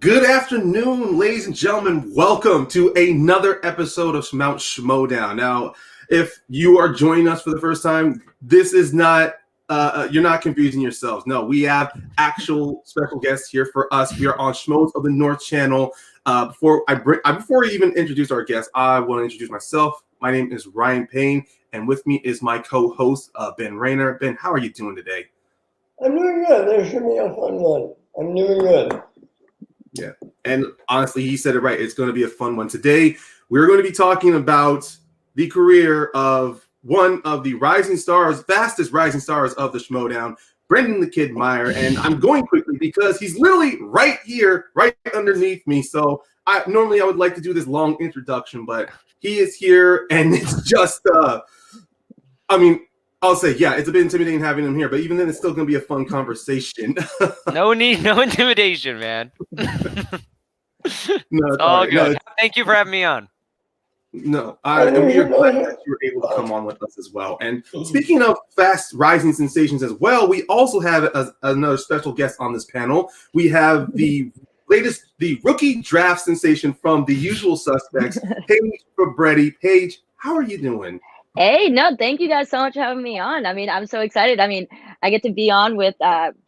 Good afternoon, ladies and gentlemen. Welcome to another episode of Schmoedown. Now, if you are joining us for the first time, this is not, you're not confusing yourselves. No, we have actual special guests here for us. We are on Schmoes of the North channel. Before we even introduce our guests, I want to introduce myself. My name is Ryan Payne, and with me is my co-host, Ben Rayner. Ben, how are you doing today? I'm doing good. This should be a fun one. I'm doing good. Yeah, and honestly, he said it right. It's going to be a fun one. Today, we're going to be talking about the career of one of the fastest rising stars of the Schmoedown, Brendan the Kid Meyer. And I'm going quickly because he's literally right here, right underneath me. So normally I would like to do this long introduction, but he is here, and it's just, I'll say, yeah, it's a bit intimidating having him here, but even then, it's still going to be a fun conversation. No intimidation, man. No, it's all good. No, thank you for having me on. No, and we are glad that you were able to come on with us as well. And speaking of fast rising sensations as well, we also have another special guest on this panel. We have the rookie draft sensation from The Usual Suspects, Paige frabetti. Paige, how are you doing? Hey, no, thank you guys so much for having me on. I mean, I'm so excited. I mean, I get to be on with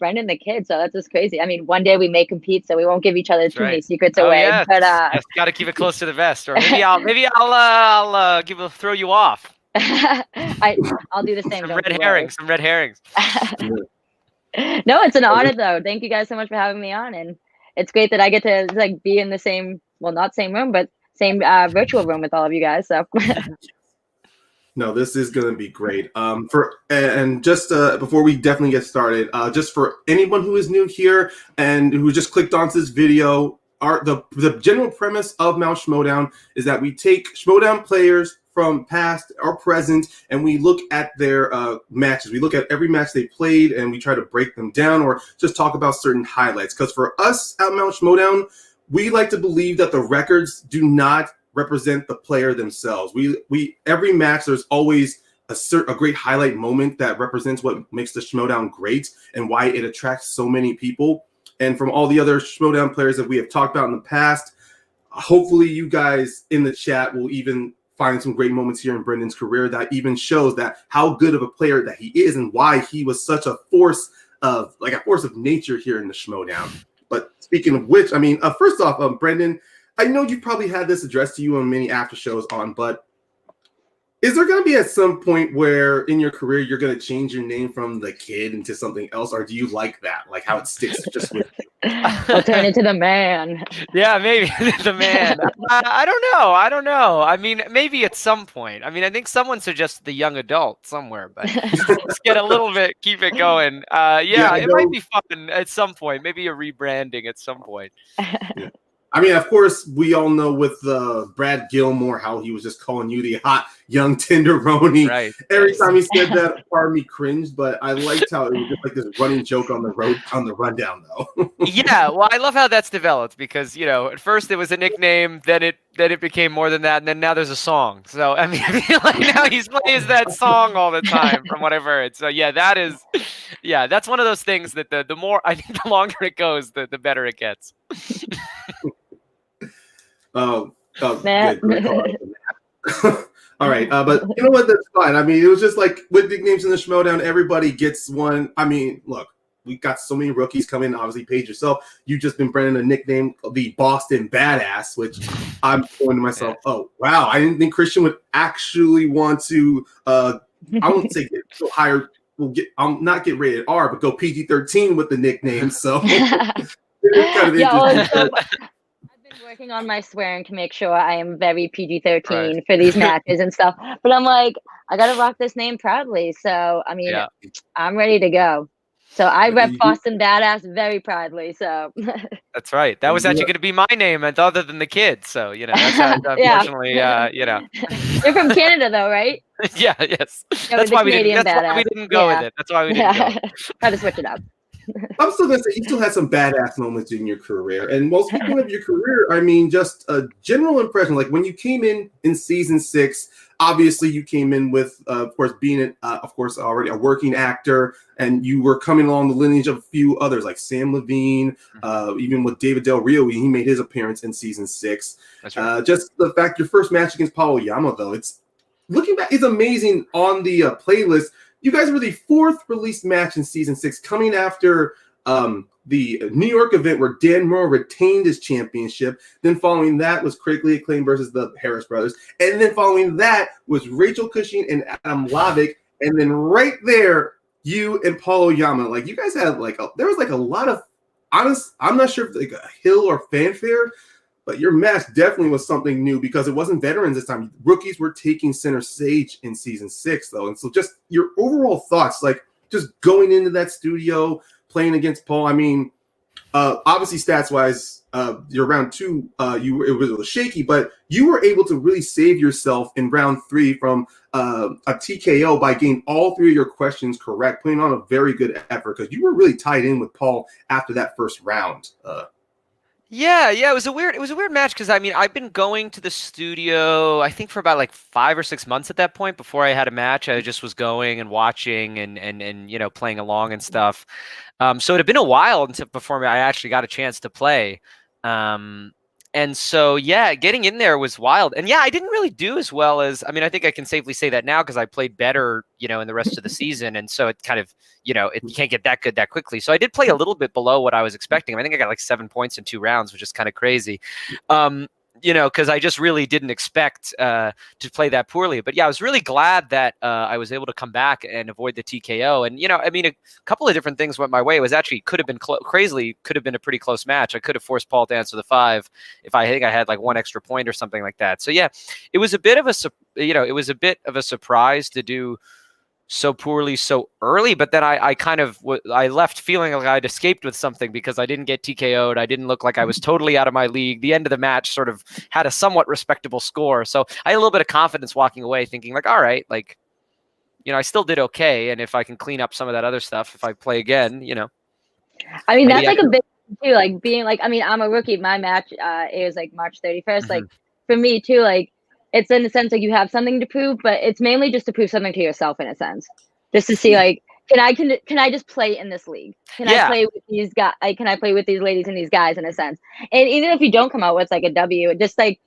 Brendan the Kid, so that's just crazy. I mean, one day we may compete, so we won't give each other too many secrets away. Yeah. But just got to keep it close to the vest, or maybe I'll throw you off. I'll do the same. Some red herrings. No, it's an honor though. Thank you guys so much for having me on, and it's great that I get to be in the same, well, not same room, but same virtual room with all of you guys. So. No, this is going to be great. Before we definitely get started, just for anyone who is new here and who just clicked onto this video, the general premise of Mount Schmoedown is that we take Schmoedown players from past or present, and we look at their matches. We look at every match they played, and we try to break them down or just talk about certain highlights. Because for us at Mount Schmoedown, we like to believe that the records do not represent the player themselves. We every match, there's always a great highlight moment that represents what makes the Schmoedown great and why it attracts so many people. And from all the other Schmoedown players that we have talked about in the past, hopefully you guys in the chat will even find some great moments here in Brendan's career that even shows that how good of a player that he is and why he was such a force of nature here in the Schmoedown. But speaking of which, I mean, first off, Brendan, I know you probably had this addressed to you on many after shows but is there going to be at some point where in your career you're going to change your name from the Kid into something else, or do you like that, like how it sticks just with you? I'll turn into the Man. Yeah, maybe the Man. I don't know. I mean, maybe at some point. I mean, I think someone suggested the Young Adult somewhere, but let's get a little bit, keep it going. It might be fun at some point. Maybe a rebranding at some point. Yeah. I mean, of course, we all know with Brad Gilmore how he was just calling you the hot young tenderoni. Right. Every time he said that, part of me cringed, but I liked how it was just like this running joke on the rundown, though. Yeah, well, I love how that's developed because at first it was a nickname, then it became more than that, and then now there's a song. So I mean, I feel like now he plays that song all the time, from what I've heard. So that's one of those things that the more I think the longer it goes, the better it gets. Good. All right, but you know what? That's fine. I mean, it was just like with nicknames in the Schmoedown, everybody gets one. I mean, look, we got so many rookies coming. Obviously, Paige yourself, you've just been branded a nickname, the Boston Badass, which I'm going to myself, oh wow, I didn't think Christian would actually want to. I won't say get so higher. I'll not get rated R, but go PG-13 with the nickname. So it's kind of interesting. I've been working on my swearing to make sure I am very PG-13 for these matches and stuff. But I'm like, I gotta rock this name proudly. So I mean, I'm ready to go. So I rep Boston Badass very proudly. So that's right. That was actually going to be my name, and other than the Kid. So that's how, unfortunately, You're from Canada, though, right? Yes. That's why we didn't go with it. That's why we didn't go. Try to switch it up. I'm still gonna say you still had some badass moments in your career. And well, speaking of your career, I mean, just a general impression. Like when you came in season 6, obviously you came in with, of course, being, of course, already a working actor, and you were coming along the lineage of a few others like Sam Levine, even with David Del Rio. He made his appearance in season 6. That's right. Just the fact your first match against Paul Oyama, though, it's looking back, it's amazing on the playlist. You guys were the 4th released match in season 6, coming after the New York event where Dan Murrow retained his championship. Then following that was Critically Acclaimed versus the Harris Brothers. And then following that was Rachel Cushing and Adam Lavick. And then right there, you and Paul Oyama. Like, you guys had there was a lot of I'm not sure if like a hill or fanfare, but your match definitely was something new because it wasn't veterans this time. Rookies were taking center stage in season 6, though. And so just your overall thoughts, like just going into that studio, playing against Paul. I mean, obviously stats-wise, your round 2, it was shaky, but you were able to really save yourself in round 3 from a TKO by getting all 3 of your questions correct, putting on a very good effort because you were really tied in with Paul after that first round. Yeah, it was a weird match because I mean I've been going to the studio I think for about like 5 or 6 months at that point before I had a match. I just was going and watching and you know playing along and stuff. So it had been a while before I actually got a chance to play. And so yeah, getting in there was wild. And yeah, I didn't really do as well as I think I can safely say that now because I played better, you know, in the rest of the season. And so it kind of, you know, you can't get that good that quickly. So I did play a little bit below what I was expecting. I think I got like 7 points in 2 rounds, which is kind of crazy. You know, because I just really didn't expect to play that poorly. But yeah, I was really glad that I was able to come back and avoid the TKO. And, you know, I mean, a couple of different things went my way. It was actually could have been a pretty close match. I could have forced Paul to answer the 5 if I think I had like 1 extra point or something like that. So yeah, it was a bit of a surprise to do so poorly so early, but then I left feeling like I'd escaped with something because I didn't get TKO'd. I didn't look like I was totally out of my league. The end of the match sort of had a somewhat respectable score. So I had a little bit of confidence walking away thinking like, all right, like, you know, I still did okay. And if I can clean up some of that other stuff, if I play again, you know. I mean, that's like a big too, like being like, I mean, I'm a rookie. My match is like March 31st. Mm-hmm. Like for me too, like, it's in the sense like you have something to prove, but it's mainly just to prove something to yourself in a sense, just to see like, can I just play in this league? Can I play with these guys? Can I play with these ladies and these guys in a sense? And even if you don't come out with like a W, just like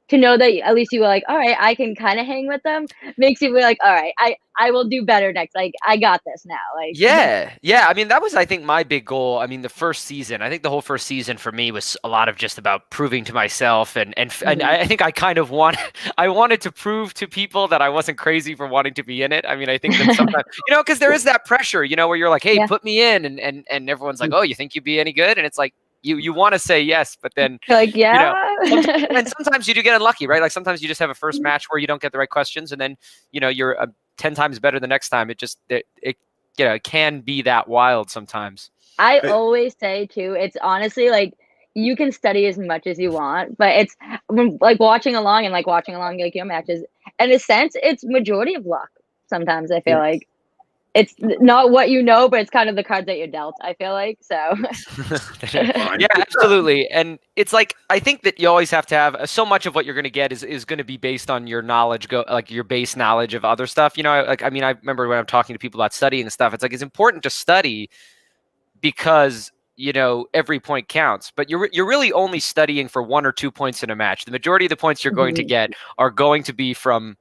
to know that at least you were like, all right, I can kind of hang with them, makes you be like, all right, I will do better next. Like I got this now. Like yeah. I mean, that was I think my big goal. I mean, the first season, I think the whole first season for me was a lot of just about proving to myself and I think I kind of wanted to prove to people that I wasn't crazy for wanting to be in it. I mean, I think that sometimes you know, because there is that pressure, you know, where you're like, hey, put me in, and everyone's like, oh, you think you'd be any good, and it's like. You want to say yes, but then like you know, and sometimes you do get unlucky, right? Like sometimes you just have a first match where you don't get the right questions, and then you know you're 10 times better the next time. It just it you know it can be that wild sometimes. I always say too, it's honestly like you can study as much as you want, but it's like watching along like your matches. In a sense, it's majority of luck. Sometimes I feel like. It's not what you know, but it's kind of the cards that you're dealt, I feel like. So yeah, absolutely. And it's like I think that you always have to have so much of what you're going to get is going to be based on your knowledge, like your base knowledge of other stuff. You know, like I mean, I remember when I'm talking to people about studying and stuff, it's like it's important to study because you know every point counts, but you're really only studying for 1 or 2 points in a match. The majority of the points you're going to get are going to be from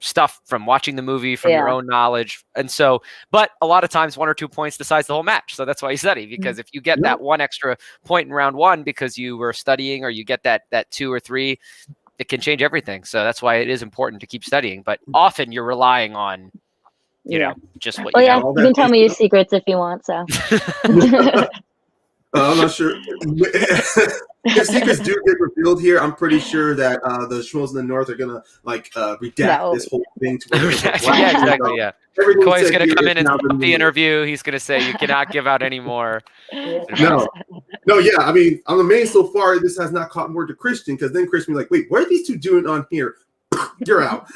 stuff from watching the movie, from your own knowledge. And so, but a lot of times 1 or 2 points decides the whole match. So that's why you study, because if you get that 1 extra point in round 1 because you were studying, or you get that 2 or 3, it can change everything. So that's why it is important to keep studying. But often you're relying on, you know, just what you know. You can tell me your secrets if you want. So I'm not sure. If secrets do get revealed here, I'm pretty sure that the Schmoes in the North are gonna like redact this whole thing. Yeah, exactly. Yeah, Koi's gonna come in and stop the interview. He's gonna say you cannot give out any more. No. Yeah. I mean, I'm amazed so far. This has not caught word to Christian, because then Christian be like, "Wait, what are these two doing on here? You're out."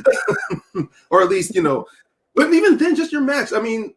Or at least, you know. But even then, just your match. I mean,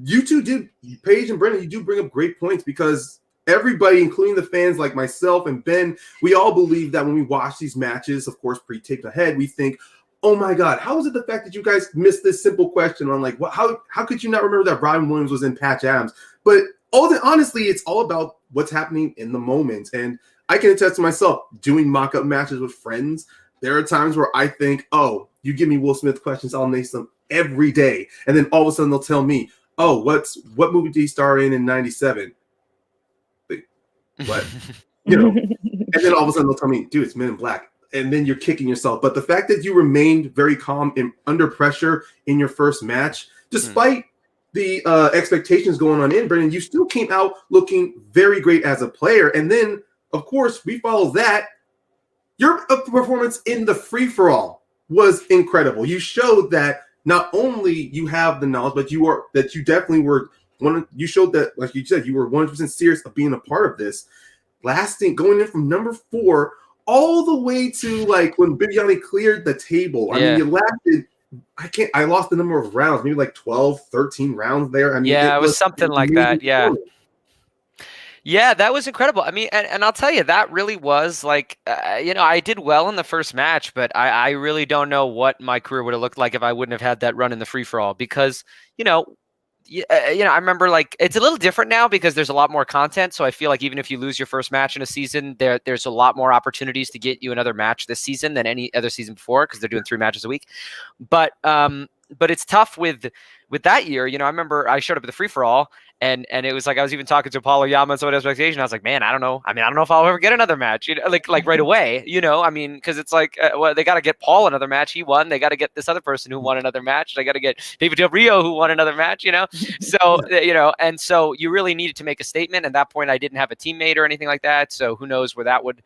you two did, Paige and Brendan, you do bring up great points because everybody, including the fans like myself and Ben, we all believe that when we watch these matches, of course, pre-taped ahead, we think, oh my God, how is it the fact that you guys missed this simple question on like, how could you not remember that Robin Williams was in Patch Adams? But honestly, it's all about what's happening in the moment. And I can attest to myself doing mock-up matches with friends. There are times where I think, oh, you give me Will Smith questions, I'll name them every day. And then all of a sudden they'll tell me, oh, what movie did he star in 97? What? And then all of a sudden they'll tell me, dude, it's Men in Black. And then you're kicking yourself. But the fact that you remained very calm and under pressure in your first match, despite the expectations going on in, Brendan, you still came out looking very great as a player. And then, of course, we follow that. Your performance in the free-for-all was incredible. You showed that not only you have the knowledge, but you definitely were you showed that, like you said, you were 100% serious of being a part of this. Going in from number 4 all the way to like when Bibiani cleared the table. I mean, you lasted. I lost the number of rounds, maybe like 12, 13 rounds there. I mean, it was something like that. Yeah. Yeah, that was incredible. I mean, and I'll tell you, that really was like, I did well in the first match, but I really don't know what my career would have looked like if I wouldn't have had that run in the free-for-all because, I remember like it's a little different now because there's a lot more content. So I feel like even if you lose your first match in a season, there's a lot more opportunities to get you another match this season than any other season before because they're doing 3 matches a week. But it's tough with that year. I remember I showed up at the free-for-all and it was like I was even talking to Apollo Yama and some expectation. I was like, man, I don't know. I mean, I don't know if I'll ever get another match. Like right away. I mean, because it's like, well, they got to get Paul another match. He won. They got to get this other person who won another match. They got to get David Del Rio who won another match. So and so you really needed to make a statement. At that point, I didn't have a teammate or anything like that. So who knows where that would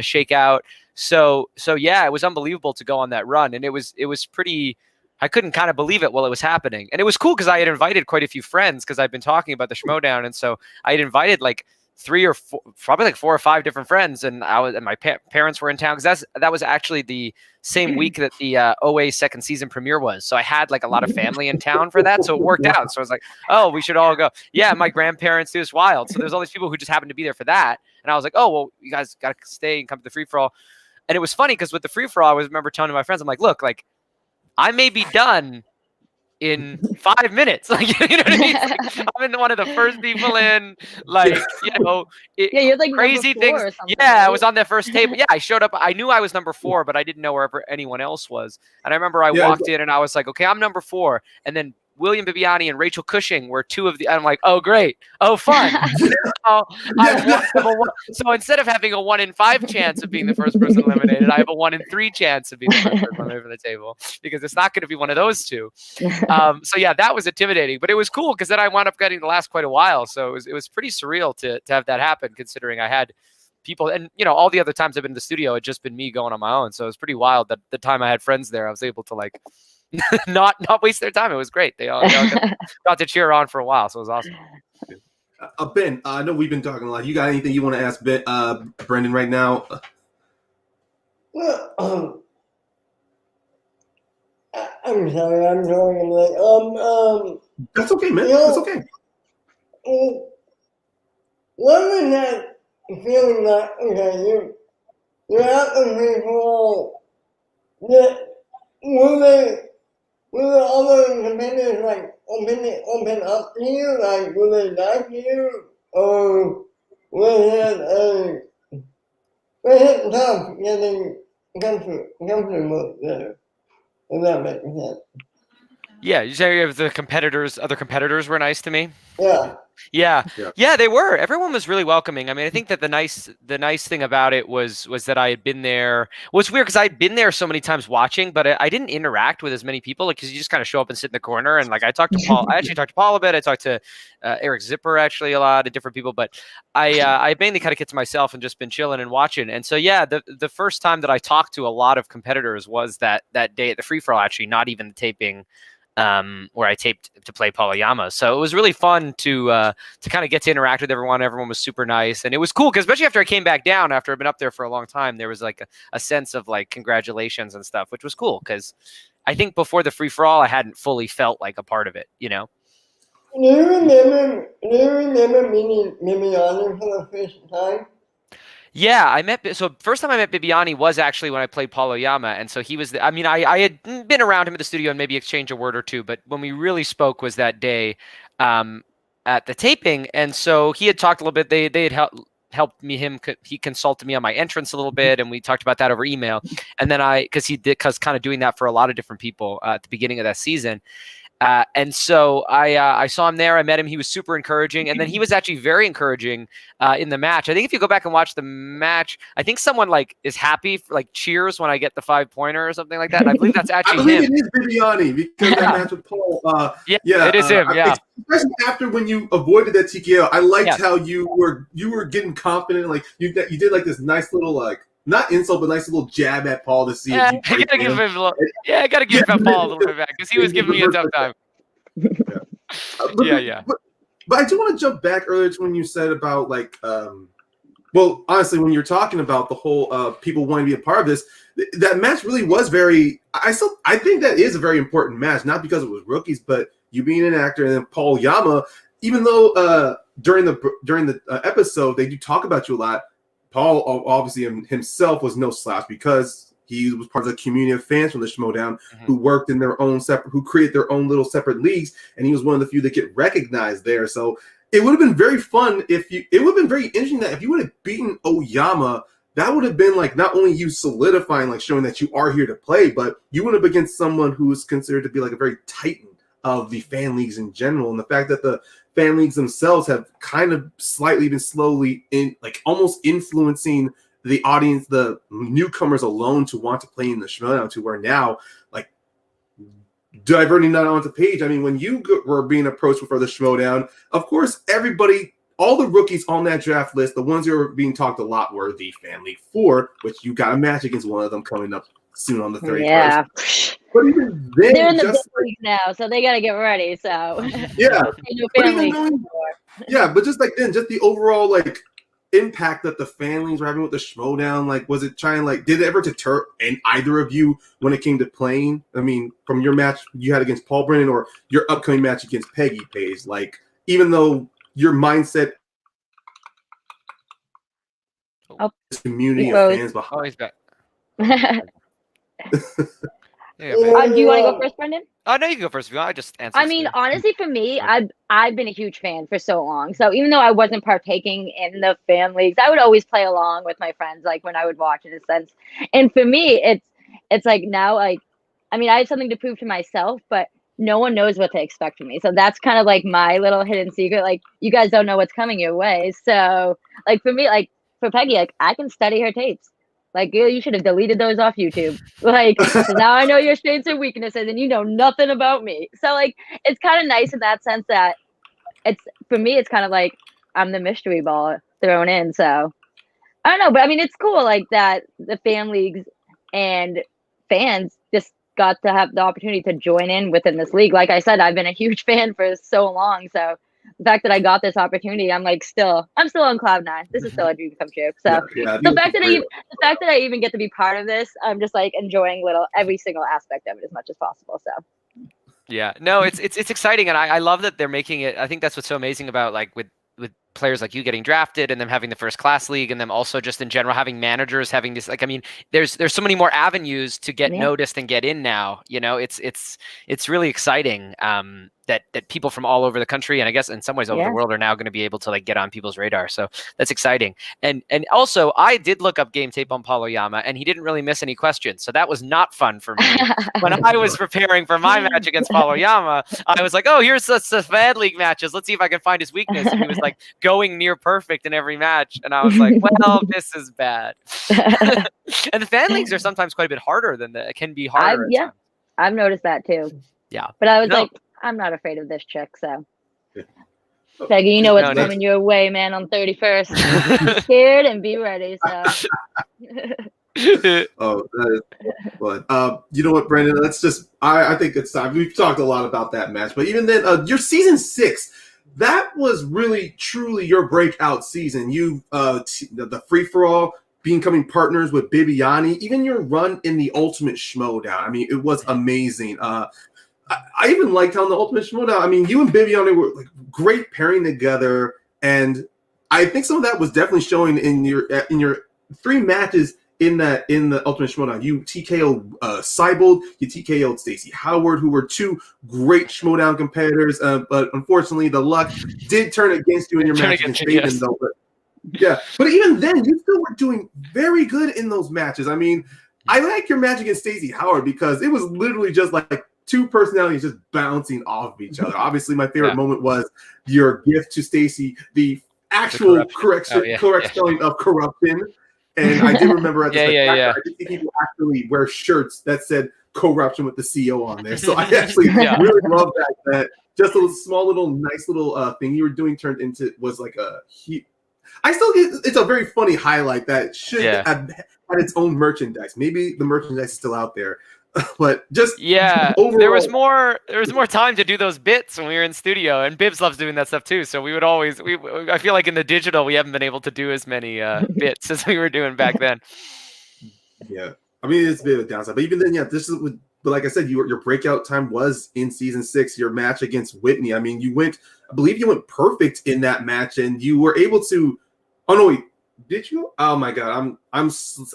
shake out. So yeah, it was unbelievable to go on that run, and it was pretty. I couldn't kind of believe it while it was happening. And it was cool because I had invited quite a few friends because I've been talking about the Schmoedown. And so I had invited like 3 or 4, probably like 4 or 5 different friends. And my parents were in town because that was actually the same week that the OA second season premiere was. So I had like a lot of family in town for that. So it worked out. So I was like, oh, we should all go. Yeah, my grandparents do. It's wild. So there's all these people who just happened to be there for that. And I was like, oh, well, you guys got to stay and come to the free-for-all. And it was funny because with the free-for-all, I remember telling my friends, I'm like, look, like, I may be done in 5 minutes. Like, you know what I mean? Like, I'm in one of the first people in, like, you're like crazy things. Yeah, right? I was on that first table. Yeah, I showed up. I knew I was number 4, but I didn't know where anyone else was. And I remember I walked in and I was like, okay, I'm number 4. And then William Bibiani and Rachel Cushing were 2 of the. I'm like, oh great, oh fun. So instead of having a 1 in 5 chance of being the first person eliminated, I have a 1 in 3 chance of being the first person eliminated from the table because it's not going to be one of those 2. So yeah, that was intimidating, but it was cool because then I wound up getting to last quite a while. So it was pretty surreal to have that happen, considering I had people and all the other times I've been in the studio, it's just been me going on my own. So it was pretty wild that the time I had friends there, I was able to like. not waste their time. It was great. They all got to cheer on for a while, so it was awesome. Ben, I know we've been talking a lot. You got anything you want to ask Brendan right now? Well, I'm sorry. I'm talking like That's okay, man. That's okay. Wasn't that feeling that okay? You're out of people that Will the other competitors like open up to you? Like, will they like you? Or was it tough getting comfortable there? If that makes sense. Yeah, you say if the other competitors were nice to me? Yeah, they were. Everyone was really welcoming. I mean, I think that the nice thing about it was that I had been there. Well, it's weird because I'd been there so many times watching, but I didn't interact with as many people because you just kind of show up and sit in the corner. And like I talked to Paul. I actually talked to Paul a bit. I talked to Eric Zipper actually a lot of different people, but I mainly kind of kept to myself and just been chilling and watching. And so yeah, the first time that I talked to a lot of competitors was that day at the free-for-all. Actually, not even the taping. Where I taped to play Paul Oyama. So it was really fun to kind of get to interact with everyone. Everyone was super nice. And it was cool because especially after I came back down, after I've been up there for a long time, there was like a sense of like congratulations and stuff, which was cool because I think before the free-for-all, I hadn't fully felt like a part of it, Do you remember meeting Bibiani for the first time? Yeah, first time I met Bibiani was actually when I played Paul Oyama, and so he was. I had been around him at the studio and maybe exchanged a word or two, but when we really spoke was that day at the taping, and so he had talked a little bit. They had helped me. He consulted me on my entrance a little bit, and we talked about that over email. And then because kind of doing that for a lot of different people at the beginning of that season. And so I saw him there. I met him. He was super encouraging. And then he was actually very encouraging in the match. I think if you go back and watch the match, I think someone is happy, cheers when I get the 5-pointer or something like that. And I believe that's actually him. It is Bibiani because that match with Paul. Yeah, it is him. Yeah. Especially after when you avoided that TKO, I liked how you were getting confident. You did this nice little not insult, but nice little jab at Paul to see if you I gotta give Paul a little bit back because he was giving me a tough time. Yeah. But I do want to jump back earlier to when you said about well, honestly, when you're talking about the whole people wanting to be a part of this, that match really was very. I think that is a very important match, not because it was rookies, but you being an actor and then Paul Yama. Even though during the episode they do talk about you a lot. Paul obviously himself was no slouch because he was part of the community of fans from the Schmoedown who worked in their own who created their own little separate leagues, and he was one of the few that get recognized there. So it would have been very fun it would have been very interesting that if you would have beaten Oyama, that would have been not only you solidifying, showing that you are here to play, but you would have against someone who is considered to be a very titan of the fan leagues in general, and the fact that the fan leagues themselves have kind of slightly been slowly almost influencing the audience, the newcomers alone to want to play in the Schmoedown, to where now, diverting that onto Paige. I mean, when you were being approached for the Schmoedown, of course, everybody, all the rookies on that draft list, the ones who were being talked a lot were the Fan League 4, which you got a match against one of them coming up soon on the 31st. Yeah. But even then, they're in the big league now, so they got to get ready. So yeah, yeah, but just then, just the overall impact that the fan leagues were having with the Schmoedown, was it trying did it ever deter either of you when it came to playing? I mean, from your match you had against Paul Brennan or your upcoming match against Peggy Paige, even though your mindset, this community of fans behind. Oh, he's back. Do you want to go first, Brendan? Oh no, you can go first if you want. I just answered. I mean, honestly, for me, I've been a huge fan for so long. So even though I wasn't partaking in the fan leagues, I would always play along with my friends, when I would watch, in a sense. And for me, it's now, I mean, I have something to prove to myself, but no one knows what to expect from me. So that's kind of my little hidden secret. You guys don't know what's coming your way. So for me, for Peggy, I can study her tapes. You should have deleted those off YouTube. So now I know your strengths and weaknesses, and you know nothing about me. So it's kind of nice in that sense that for me, it's kind of I'm the mystery ball thrown in. So I don't know, but I mean, it's cool that the fan leagues and fans just got to have the opportunity to join in within this league. Like I said, I've been a huge fan for so long. So the fact that I got this opportunity, I'm still on cloud 9. This is still a dream come true. So the fact that I even get to be part of this, I'm just enjoying every single aspect of it as much as possible. So yeah, no, it's exciting, and I love that they're making it. I think that's what's so amazing about with players like you getting drafted and them having the first class league, and them also just in general having managers having this. I mean, there's so many more avenues to get noticed and get in now. It's really exciting. That people from all over the country, and I guess in some ways over the world, are now going to be able to get on people's radar. So that's exciting. And also, I did look up game tape on Paul Oyama, and he didn't really miss any questions. So that was not fun for me. When I was preparing for my match against Paul Oyama, I was like, oh, here's the Fad League matches. Let's see if I can find his weakness. And he was going near perfect in every match. And I was like, well, this is bad. And the fan leagues are sometimes quite a bit harder than it can be harder. I've noticed that too. Yeah. But I was I'm not afraid of this chick, so. Peggy, you know what's coming your way, man, on 31st. Be scared and be ready, so. Oh, that is fun. You know what, Brendan? Let's just, I think it's time. We've talked a lot about that match, but even then, your season 6, that was really, truly your breakout season. You, the free-for-all, becoming partners with Bibiani, even your run in the Ultimate Schmoedown. I mean, it was amazing. I even liked how in the Ultimate Schmoedown, I mean, you and Bibiani were like great pairing together, and I think some of that was definitely showing in your 3 matches in the Ultimate Schmoedown. You TKO'd Cybold, you TKO'd Stacey Howard, who were 2 great Schmoedown competitors, but unfortunately the luck did turn against you in your match against Bateman, though. But yeah, but even then, you still were doing very good in those matches. I mean, I like your match against Stacey Howard because it was literally just like 2 personalities just bouncing off of each other. Obviously, my favorite moment was your gift to Stacey, the actual correct spelling of corruption. And I did remember at the spectacular, I did see people actually wear shirts that said corruption with the CO on there. So I actually really love that just a small little nice little thing you were doing turned into was like a huge. I still get it's a very funny highlight that should have had its own merchandise. Maybe the merchandise is still out there. But just overall, there was more time to do those bits when we were in studio, and Bibbs loves doing that stuff too. So we would always I feel like in the digital we haven't been able to do as many bits as we were doing back then. Yeah, I mean it's a bit of a downside, but even then, but like I said, your breakout time was in season 6. Your match against Whitney. I mean, I believe you went perfect in that match, and you were able to. Oh no, wait. Did you? Oh my God, I'm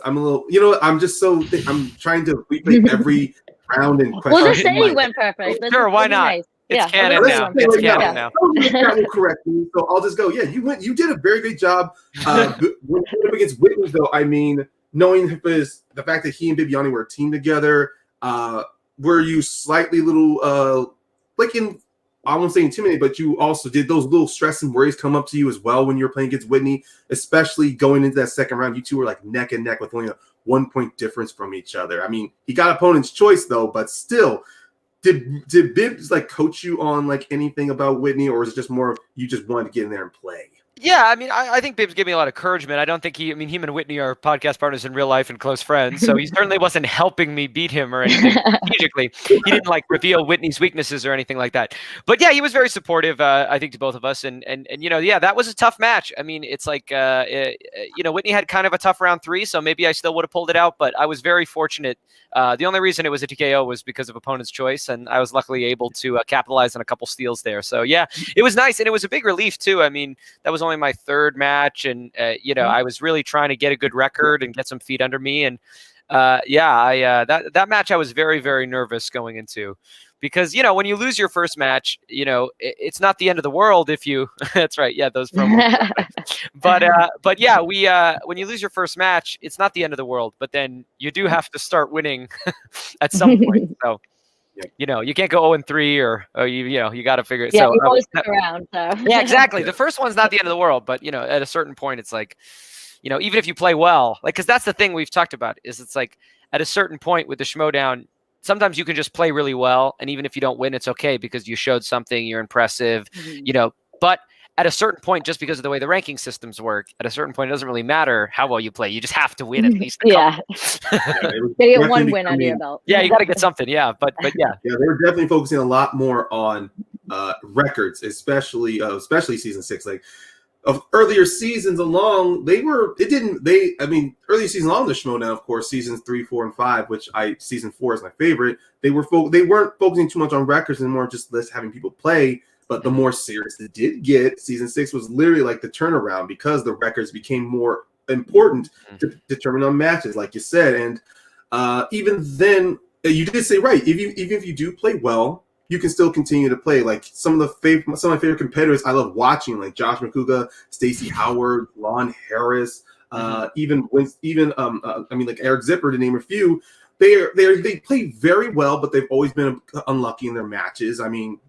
a little. You know, I'm just so. I'm trying to replay every round and question. We'll just say he went perfect. Sure, why not? Nice. It's canon now. It's canon now. That will correct me, so I'll just go. Yeah, you did a very great job. When you went up against Whitney, though, I mean, knowing the fact that he and Bibiani were a team together, were you slightly little like in? I won't say intimidated, but you also did those little stress and worries come up to you as well when you were playing against Whitney, especially going into that second round. You 2 were like neck and neck with only a 1-point difference from each other. I mean, he got opponent's choice though, but still, did Bibbs like coach you on like anything about Whitney, or is it just more of you just wanted to get in there and play? Yeah, I mean, I think Bibbs gave me a lot of encouragement. I don't think him and Whitney are podcast partners in real life and close friends, so he certainly wasn't helping me beat him or anything strategically. He didn't like reveal Whitney's weaknesses or anything like that. But yeah, he was very supportive, I think, to both of us. And that was a tough match. I mean, it's like, Whitney had kind of a tough round 3, so maybe I still would have pulled it out, but I was very fortunate. The only reason it was a TKO was because of opponent's choice, and I was luckily able to capitalize on a couple steals there. So yeah, it was nice, and it was a big relief too. I mean, that was only my 3rd match, and I was really trying to get a good record and get some feet under me. And that match I was very, very nervous going into, because when you lose your first match, it's not the end of the world if you. That's right, yeah, those promos. but yeah, when you lose your first match, it's not the end of the world. But then you do have to start winning at some point. So. You can't go 0-3 or you got to figure it. Yeah, so, you always stick around. So. Yeah, exactly. The first one's not the end of the world, but at a certain point, it's like, even if you play well, like, because that's the thing we've talked about is it's like at a certain point with the Schmoedown, sometimes you can just play really well, and even if you don't win, it's okay because you showed something, you're impressive, But at a certain point, just because of the way the ranking systems work, at a certain point, it doesn't really matter how well you play. You just have to win at least. You get 1 win under your belt. Yeah, you got to get something. Yeah, but yeah. Yeah, they were definitely focusing a lot more on records, especially season 6. Like of earlier seasons along, earlier seasons along the Schmoedown, of course, seasons 3, 4, and 5, which season 4 is my favorite. They weren't focusing too much on records and more just having people play. But the more serious it did get, season 6 was literally like the turnaround because the records became more important to determine on matches, like you said. And even then, you did say right. Even if you do play well, you can still continue to play. Like some of my favorite competitors I love watching, like Josh McCouga, Stacey Howard, Lon Harris, even like Eric Zipper, to name a few. They play very well, but they've always been unlucky in their matches. I mean.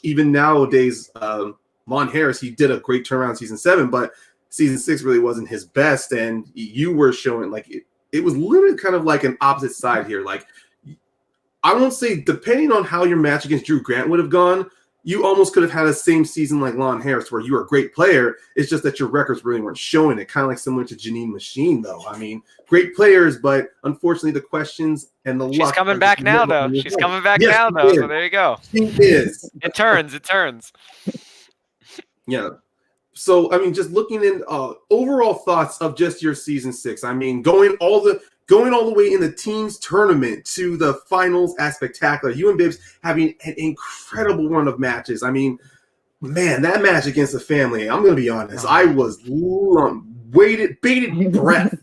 Even nowadays, Lon Harris, he did a great turnaround in season 7, but season 6 really wasn't his best. And you were showing like it was literally kind of like an opposite side here. Like I won't say depending on how your match against Drew Grant would have gone, you almost could have had a same season like Lon Harris where you were a great player. It's just that your records really weren't showing it. Kind of like similar to Janine Machine, though. I mean, great players, but unfortunately the questions and the luck. She's coming back now, though. She's coming back now, though. So there you go. She is. It turns. Yeah. So, I mean, just looking in overall thoughts of just your season 6. I mean, going all the way in the teams tournament to the finals at Spectacular. You and Bibbs having an incredible run of matches. I mean, man, that match against the family, I'm going to be honest, I was bated breath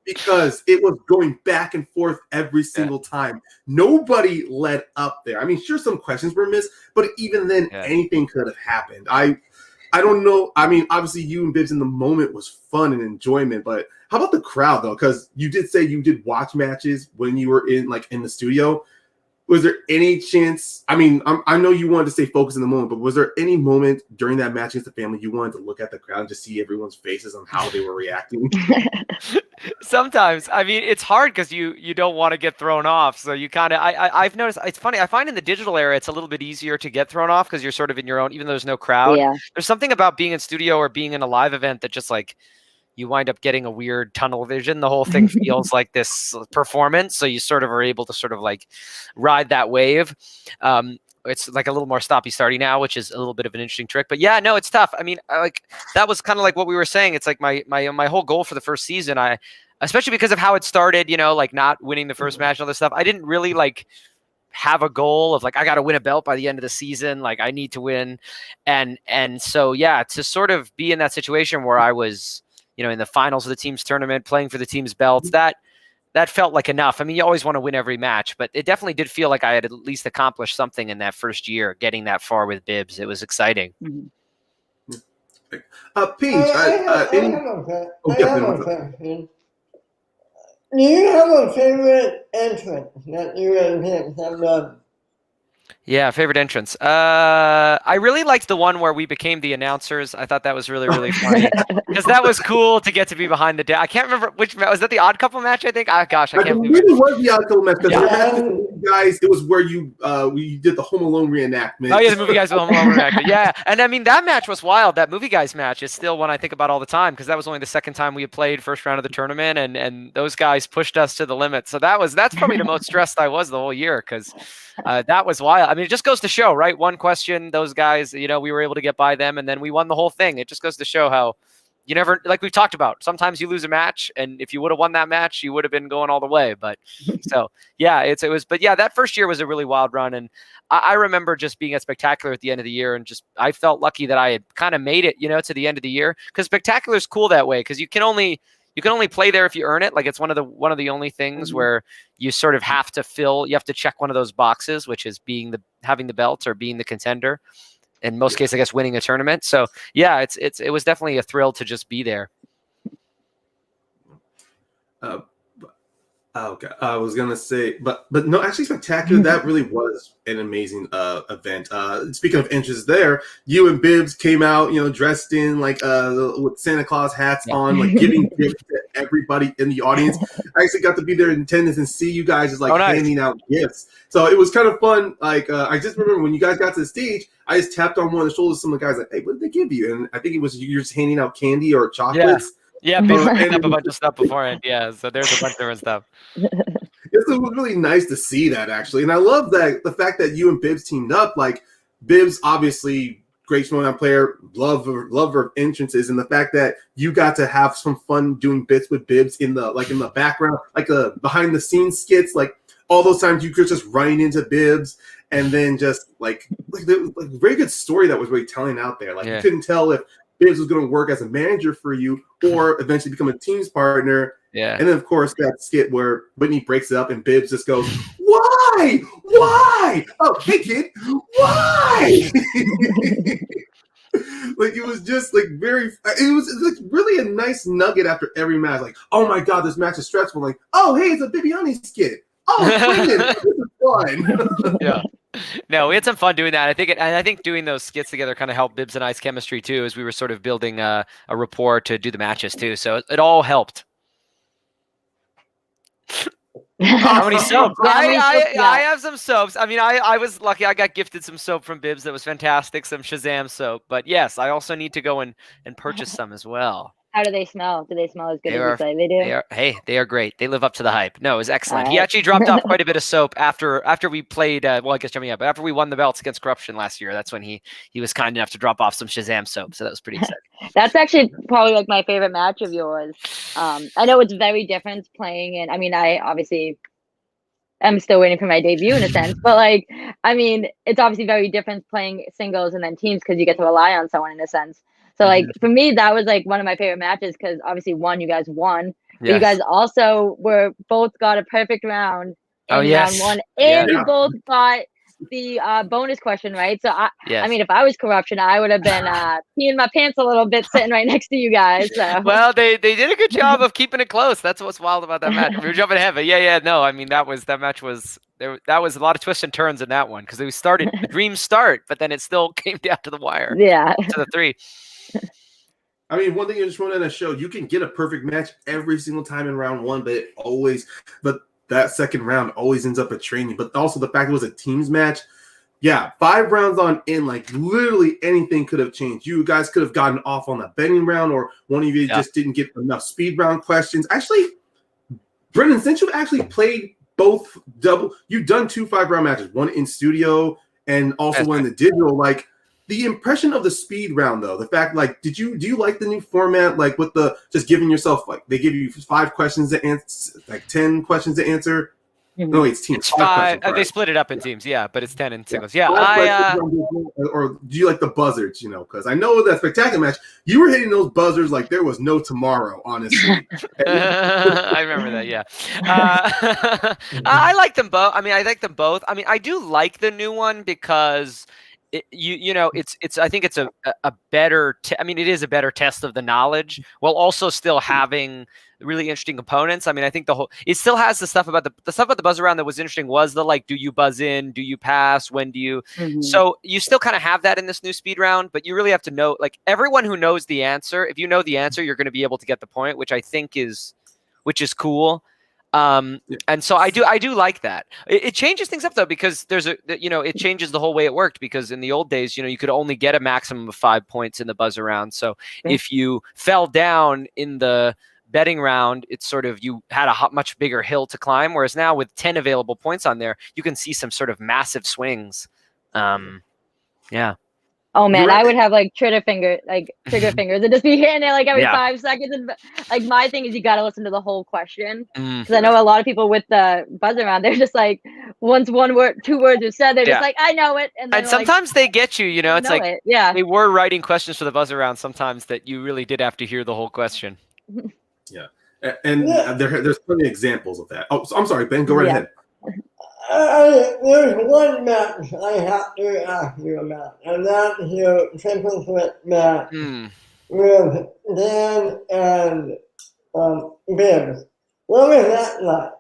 because it was going back and forth every single time. Nobody led up there. I mean, sure, some questions were missed, but even then, anything could have happened. I don't know. I mean, obviously, you and Bibbs in the moment was fun and enjoyment, but how about the crowd, though? Because you did say you did watch matches when you were in the studio. Was there any chance? I mean, I know you wanted to stay focused in the moment, but was there any moment during that match against the family you wanted to look at the crowd and just see everyone's faces on how they were reacting? Sometimes. I mean, it's hard because you don't want to get thrown off. So you kind of, I've noticed, it's funny. I find in the digital era, it's a little bit easier to get thrown off because you're sort of in your own, even though there's no crowd. Yeah. There's something about being in studio or being in a live event that just like, you wind up getting a weird tunnel vision. The whole thing feels like this performance. So you sort of are able to sort of like ride that wave. It's like a little more stoppy starty now, which is a little bit of an interesting trick, but yeah, no, it's tough. I mean, that was kind of like what we were saying. It's like my whole goal for the first season, especially because of how it started, like not winning the first match and all this stuff. I didn't really like have a goal of like, I got to win a belt by the end of the season. Like I need to win. And so, yeah, to sort of be in that situation where I was, in the finals of the team's tournament, playing for the team's belts, that felt like enough. I mean, you always want to win every match, but it definitely did feel like I had at least accomplished something in that first year, getting that far with Bibbs. It was exciting. Paige, I have a question. Do you have a favorite entrance that you and him have done? Yeah, favorite entrance. I really liked the one where we became the announcers. I thought that was really, really funny because that was cool to get to be behind the I can't remember which was that the Odd Couple match. I think. Gosh, I can't. It really was the Odd Couple match because guys, it was where we did the Home Alone reenactment. Oh yeah, the Movie Guys with Home Alone reenactment. Yeah, and I mean that match was wild. That Movie Guys match is still one I think about all the time because that was only the second time we had played first round of the tournament, and those guys pushed us to the limit. So that's probably the most stressed I was the whole year because that was wild. I mean, it just goes to show, right? One question, those guys, we were able to get by them, and then we won the whole thing. It just goes to show how you never, like we've talked about, sometimes you lose a match, and if you would have won that match, you would have been going all the way. But so, yeah, but yeah, that first year was a really wild run, and I remember just being at Spectacular at the end of the year, and just I felt lucky that I had kind of made it, to the end of the year, because Spectacular is cool that way, because you can only play there if you earn it. Like it's one of the only things where you sort of have to check one of those boxes, which is having the belt or being the contender. In most cases, I guess winning a tournament. So yeah, it was definitely a thrill to just be there. Okay, I was gonna say, but no, actually, Spectacular. That really was an amazing event. Speaking of interests, there, you and Bibbs came out, dressed in like with Santa Claus hats on, like giving gifts to everybody in the audience. I actually got to be there in attendance and see you guys just handing out gifts. So it was kind of fun. Like I just remember when you guys got to the stage, I just tapped on one of the shoulders of some of the guys, like, "Hey, what did they give you?" And I think it was you're just handing out candy or chocolates. Yeah, picked up a bunch of stuff beforehand. Yeah, so there's a bunch of different stuff. It was really nice to see that, actually. And I love that the fact that you and Bibbs teamed up. Like, Bibbs, obviously, great Schmoedown player, lover of entrances, and the fact that you got to have some fun doing bits with Bibbs in the background, like the behind the scenes skits, like all those times you could just running into Bibbs, and then just like very good story that was really telling out there. Like you couldn't tell if Bibbs was going to work as a manager for you or eventually become a team's partner. Yeah. And then, of course, that skit where Whitney breaks it up and Bibbs just goes, "Why? Why? Oh, hey, kid, why?" Like, it was just, like, it was like really a nice nugget after every match. Like, oh, my God, this match is stressful. Like, oh, hey, it's a Bibi Honey skit. Oh, Brendan, this is fun. Yeah. No, we had some fun doing that. I think doing those skits together kind of helped Bibbs and I's chemistry too, as we were sort of building a rapport to do the matches too. So it all helped. How many soaps? I have some soaps. I mean, I was lucky. I got gifted some soap from Bibbs that was fantastic, some Shazam soap. But yes, I also need to go and purchase some as well. How do they smell? Do they smell as good They as are, you say they do? they are great. They live up to the hype. No, it was excellent. All He right. actually dropped off quite a bit of soap after we played. Well, I guess jumping up, but after we won the belts against Corruption last year, that's when he was kind enough to drop off some Shazam soap. So that was pretty exciting. That's actually probably like my favorite match of yours. I know it's very different playing in. I mean, I obviously am still waiting for my debut in a sense, but like, I mean, it's obviously very different playing singles and then teams because you get to rely on someone in a sense. So like for me, that was like one of my favorite matches because obviously you guys won, but you guys also both got a perfect round in round one, and you both got the bonus question right. So I mean, if I was Corruption, I would have been peeing my pants a little bit sitting right next to you guys. So. Well, they did a good job of keeping it close. That's what's wild about that match. We were jumping ahead, but no, I mean that match was there. That was a lot of twists and turns in that one because we started the dream start, but then it still came down to the wire. Yeah, to the 3. I mean, one thing I just wanted to show, you can get a perfect match every single time in round one, but that second round always ends up a training. But also the fact it was a teams match. Yeah, 5 rounds on in, like literally anything could have changed. You guys could have gotten off on the betting round, or one of you just didn't get enough speed round questions. Actually, Brendan, since you've actually played both you've done 2 5-round matches, one in studio and also one in the digital, like, the impression of the speed round, though, the fact, like, do you like the new format, like, with the just giving yourself, like, they give you 5 questions to answer, like 10 questions to answer? No, it's teams. It's 5. They split it up in teams, but it's 10 in singles. Yeah, or do you like the buzzards? You know, because I know that spectacular match, you were hitting those buzzers like there was no tomorrow. Honestly, I remember that. Yeah, I like them both. I mean, I like them both. I mean, I do like the new one because. I think it's a better. I mean, it is a better test of the knowledge while also still having really interesting components. I mean, I think it still has the stuff about the stuff about the buzz around that was interesting was the like, do you buzz in? Do you pass? When do you? So you still kind of have that in this new speed round, but you really have to know, like, everyone who knows the answer. If you know the answer, you're going to be able to get the point, which is cool. And so I do like that. It changes things up though, because it changes the whole way it worked, because in the old days, you could only get a maximum of 5 points in the buzz around. So if you fell down in the betting round, it's sort of, you had a much bigger hill to climb. Whereas now with 10 available points on there, you can see some sort of massive swings. Oh man, I would have like trigger fingers and just be hitting it like every 5 seconds. And like my thing is, you got to listen to the whole question, because I know a lot of people with the buzz around, they're just like, once 2 words are said, they're just like, I know it. And sometimes they get you, it's like, they were writing questions for the buzz around sometimes that you really did have to hear the whole question. Yeah. And there's plenty of examples of that. Oh, so I'm sorry, Ben, go right ahead. There's one match I have to ask you about, and that's your triple threat match with Dan and Bibbs. What was that like?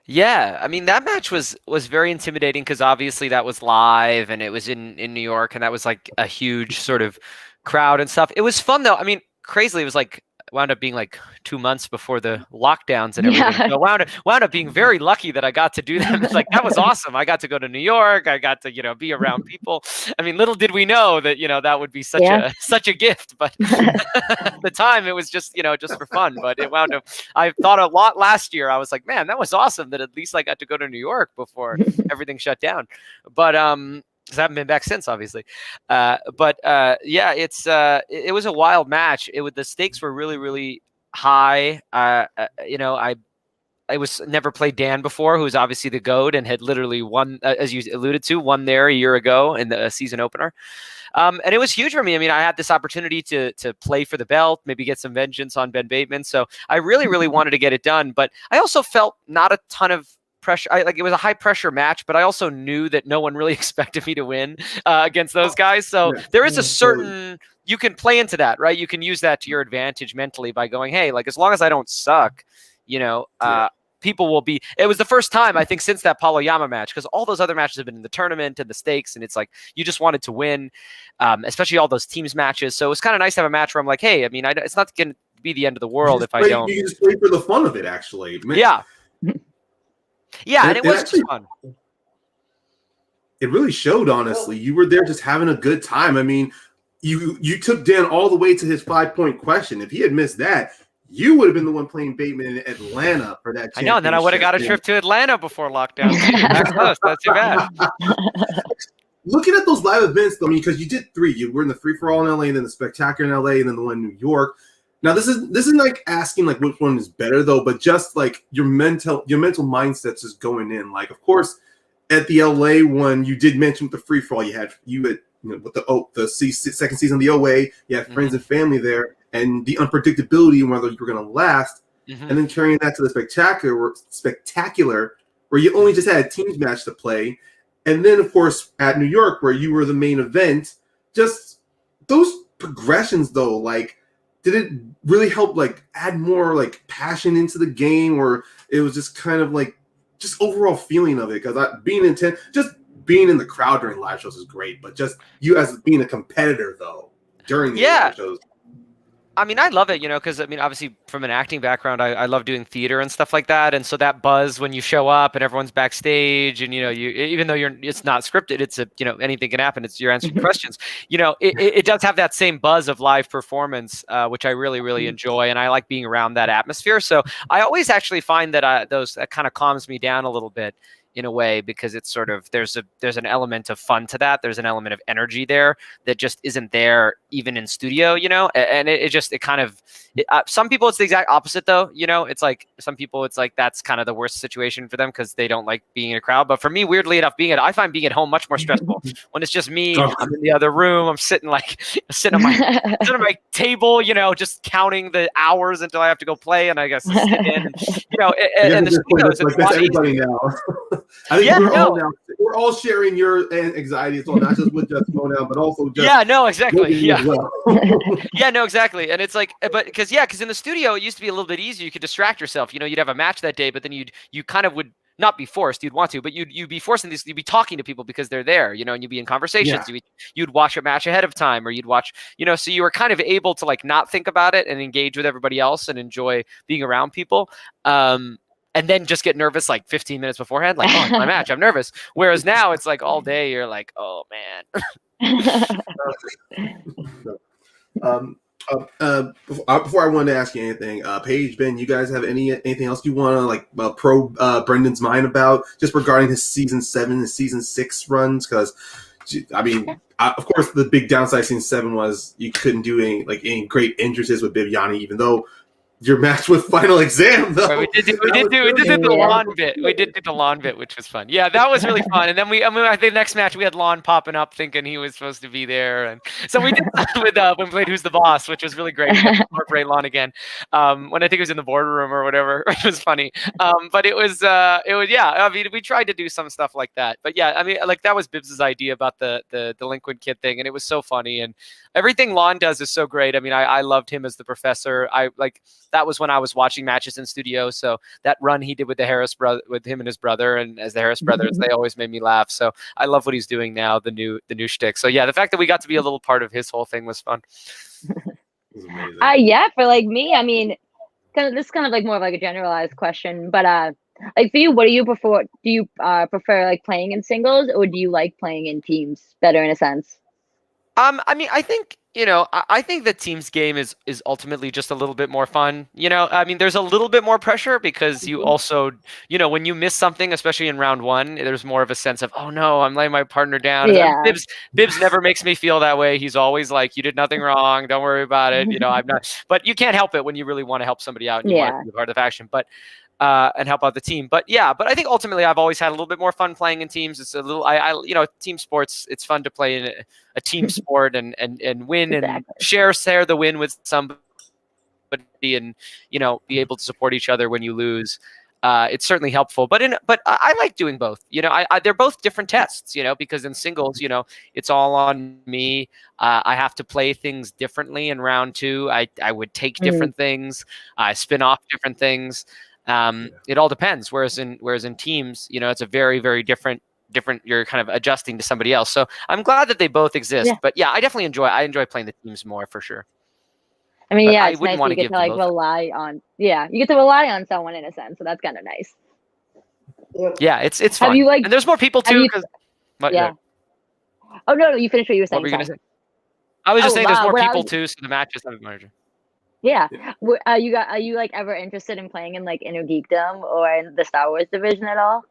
Yeah, I mean, that match was very intimidating because obviously that was live and it was in New York, and that was like a huge sort of crowd and stuff. It was fun though. I mean, crazily, it was like wound up being like 2 months before the lockdowns and everything. So wound up being very lucky that I got to do that. It's like, that was awesome. I got to go to New York. I got to, be around people. I mean, little did we know that, that would be such a gift, but at the time it was just, just for fun, but it wound up, I thought a lot last year. I was like, man, that was awesome that at least I got to go to New York before everything shut down. But, because I haven't been back since, obviously. It was a wild match. The stakes were really, really high. I was never played Dan before, who's obviously the GOAT and had literally won, as you alluded to, won there a year ago in the season opener. And it was huge for me. I mean, I had this opportunity to play for the belt, maybe get some vengeance on Ben Bateman. So I really, really wanted to get it done. But I also felt not a ton of pressure. It was a high pressure match, but I also knew that no one really expected me to win against those guys. So there is a certain, you can play into that, right? You can use that to your advantage mentally by going, hey, like, as long as I don't suck, people will be. It was the first time, I think, since that Paulo Yama match, because all those other matches have been in the tournament and the stakes, and it's like you just wanted to win, especially all those teams matches. So it was kind of nice to have a match where I'm like, hey, I mean, it's not going to be the end of the world if I don't. You just play for the fun of it, actually. Yeah, and it was just fun. It really showed, honestly. You were there just having a good time. I mean, you took Dan all the way to his 5-point question. If he had missed that, you would have been the one playing Bateman in Atlanta for that championship. I know, and then I would have got a trip to Atlanta before lockdown. That's close. Not too bad. Looking at those live events, though, I mean, because you did 3. You were in the free-for-all in LA, and then the spectacular in LA, and then the one in New York. Now, this is like asking like which one is better, though, but just like your mental mindset just going in. Like, of course, at the LA one, you did mention with the free-for-all, you had with the second season of the OA, you had friends and family there, and the unpredictability and whether you were going to last, and then carrying that to the spectacular, where you only just had a teams match to play, and then of course at New York where you were the main event. Just those progressions, though, like, did it really help like add more like passion into the game, or it was just kind of like just overall feeling of it? Because being in the crowd during live shows is great, but just you as being a competitor though during the live shows. I mean, I love it, because I mean, obviously from an acting background, I love doing theater and stuff like that. And so that buzz when you show up and everyone's backstage and, you even though it's not scripted, it's anything can happen. You're answering questions, it does have that same buzz of live performance, which I really, really enjoy. And I like being around that atmosphere. So I always actually find that that kind of calms me down a little bit in a way, because it's sort of, there's an element of fun to that. There's an element of energy there that just isn't there even in studio, and some people it's the exact opposite though. It's like some people it's like that's kind of the worst situation for them because they don't like being in a crowd. But for me, weirdly enough, I find being at home much more stressful when it's just me. I'm in the other room. I'm sitting on my table, just counting the hours until I have to go play, and I guess sit in, and the studios, like that's everybody now. I think we're all sharing your anxiety as well, not just with just Schmoedown, but also just exactly. Well. Exactly. And it's like, but because in the studio it used to be a little bit easier. You could distract yourself. You'd have a match that day, but then you kind of would not be forced. You'd want to, but you'd be forcing this. You'd be talking to people because they're there, and you'd be in conversations. Yeah. You'd watch a match ahead of time, or you'd watch, so you were kind of able to like not think about it and engage with everybody else and enjoy being around people. And then just get nervous like 15 minutes beforehand, like, oh, it's my match, I'm nervous. Whereas now it's like all day you're like, oh man. Before I wanted to ask you anything, Paige, Ben, you guys have anything else you want to like probe Brendan's mind about just regarding his season 7 and season 6 runs? Because I mean, of course, the big downside season 7 was you couldn't do any great entrances with Bibiani, even though your match with Final Exam, though. We did the lawn bit. We did the lawn bit, which was fun. Yeah, that was really fun. And then I think the next match we had Lon popping up thinking he was supposed to be there, and so we did that with when we played Who's the Boss, which was really great. Incorporate Lon again when I think it was in the boardroom or whatever. It was funny, but it was yeah. I mean, we tried to do some stuff like that, but yeah, I mean, like that was Bibbs's idea about the delinquent kid thing, and it was so funny, and everything Lon does is so great. I mean, I loved him as the professor. That was when I was watching matches in studio. So that run he did with with him and his brother, and as the Harris brothers, they always made me laugh. So I love what he's doing now, the new shtick. So yeah, the fact that we got to be a little part of his whole thing was fun. Yeah, for like me, I mean, this is kind of like more of like a generalized question, but like for you, what do you prefer? Do you prefer like playing in singles, or do you like playing in teams better in a sense? I mean, I think, I think the team's game is ultimately just a little bit more fun. I mean, there's a little bit more pressure because you also, when you miss something, especially in round 1, there's more of a sense of, oh no, I'm laying my partner down. Yeah. Bibbs never makes me feel that way. He's always like, you did nothing wrong. Don't worry about it. I'm not, but you can't help it when you really want to help somebody out and you want to be part of the faction. But and help out the team. But yeah, I think ultimately I've always had a little bit more fun playing in teams. It's a little, team sports, it's fun to play in a team sport and win and share the win with somebody and, be able to support each other when you lose. It's certainly helpful, but I like doing both. They're both different tests, because in singles, it's all on me. I have to play things differently in round 2. I would take different things. I spin off different things. It all depends. Whereas in teams, it's a very, very different, you're kind of adjusting to somebody else. So I'm glad that they both exist, but yeah, I definitely enjoy playing the teams more for sure. I mean, yeah, it's nice you get to like rely on, you get to rely on someone in a sense. So that's kind of nice. Yeah, it's fun. Have you, and there's more people too. Yeah. Oh, no, you finished what you were saying. What were you going to say? I was just saying there's more what I people was- too, so the matches have a larger. Yeah. Are you like ever interested in playing in like Inner Geekdom or in the Star Wars division at all?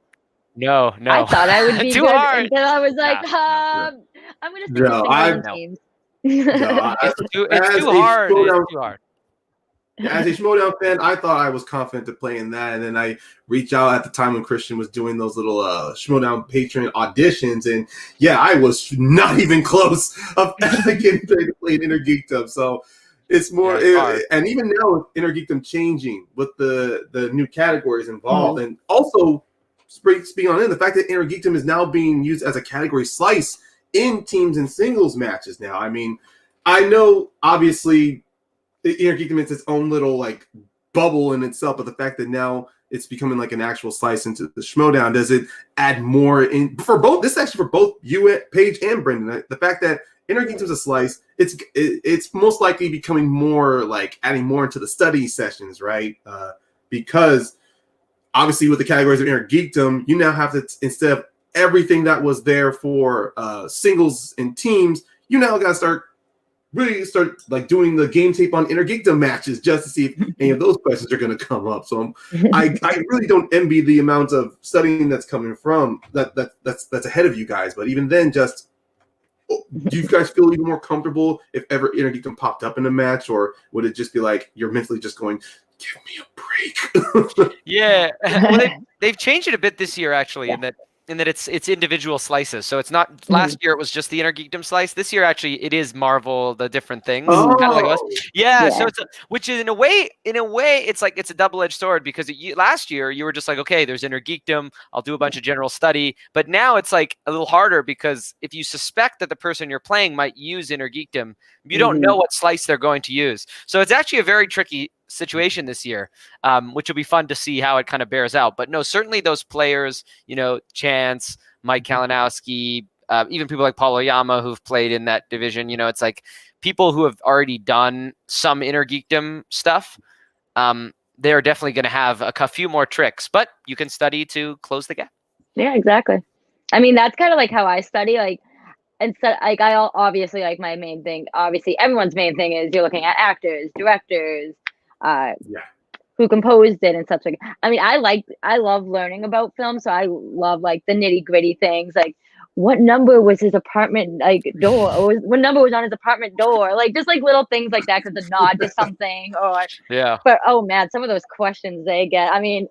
No. I thought I would be Too good hard. until I was like, No. I'm gonna stick No, to singles and No. teams. No, It's too hard. It's too hard. As a Schmoedown fan, I thought I was confident to play in that, and then I reached out at the time when Christian was doing those little Schmoedown patron auditions, and yeah, I was not even close of getting to play in Inner Geekdom. So it's more, and even now with Inner Geekdom changing with the new categories involved, and also speaking on it, the fact that Inner Geekdom is now being used as a category slice in teams and singles matches now. I mean, I know obviously the Inner Geekdom is its own little like bubble in itself, but the fact that now it's becoming like an actual slice into the Schmoedown, does it add more in for both? This is actually for both you, Paige, and Brendan. The fact that Inner Geekdom is a slice, it's most likely becoming more like adding more into the study sessions, right? Because obviously with the categories of Inner Geekdom, you now have to, instead of everything that was there for singles and teams, you now got to really start like doing the game tape on Inner Geekdom matches just to see if any of those questions are going to come up. So I really don't envy the amount of studying that's coming from that's ahead of you guys. But even then, just do you guys feel even more comfortable if ever Inner Geekdom popped up in a match, or would it just be like you're mentally just going, give me a break? Yeah, well, they've changed it a bit this year actually, in that it's individual slices. So it's not last year it was just the Inner Geekdom slice. This year actually it is Marvel, the different things. Oh. Kind of like us. Yeah, so it's which is in a way it's like it's a double-edged sword, because last year you were just like, okay, there's Inner Geekdom, I'll do a bunch of general study, but now it's like a little harder, because if you suspect that the person you're playing might use Inner Geekdom, you don't know what slice they're going to use. So it's actually a very tricky situation this year, which will be fun to see how it kind of bears out. But no, certainly those players, Chance, Mike Kalinowski, even people like Paul Oyama who've played in that division, it's like people who have already done some Inner Geekdom stuff. They're definitely going to have a few more tricks, but you can study to close the gap. Yeah, exactly. I mean, that's kind of like how I study. Like, instead, like I obviously like my main thing. Obviously, everyone's main thing is you're looking at actors, directors, who composed it and stuff. Like, I mean, I love learning about film, so I love like the nitty gritty things, like what number was his apartment door, or what number was on his apartment door, like just like little things like that, because the nod to something, or But oh man, some of those questions they get. I mean,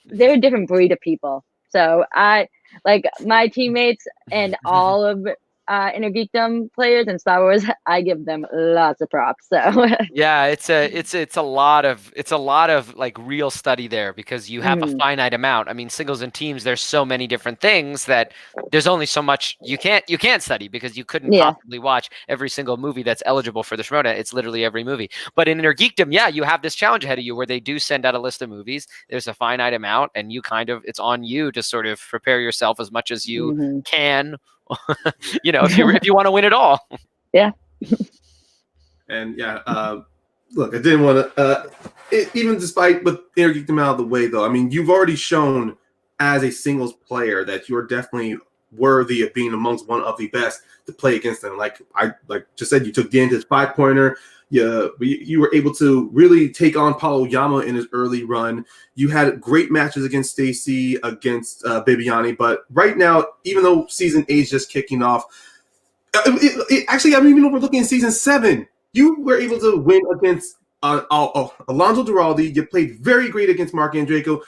they're a different breed of people. So I like my teammates and all of Inner Geekdom players and Star Wars, I give them lots of props. So yeah, it's a lot of like real study there, because you have a finite amount. I mean, singles and teams, there's so many different things that there's only so much you can't study, because you couldn't possibly watch every single movie that's eligible for the Schmoedown. It's literally every movie. But in Inner Geekdom, you have this challenge ahead of you where they do send out a list of movies. There's a finite amount, and it's on you to sort of prepare yourself as much as you can. If you want to win it all. Yeah. And look, I didn't want to even despite with Inner Geekdom out of the way, though, I mean, you've already shown as a singles player that you're definitely worthy of being amongst one of the best to play against them. Like I just said, you took Dan to his 5-pointer. You were able to really take on Paul Oyama in his early run. You had great matches against Stacy, against Bibiani. But right now, even though season 8 is just kicking off, actually, I'm even overlooking season 7. You were able to win against Alonso Duralde. You played very great against Mark Andreyko.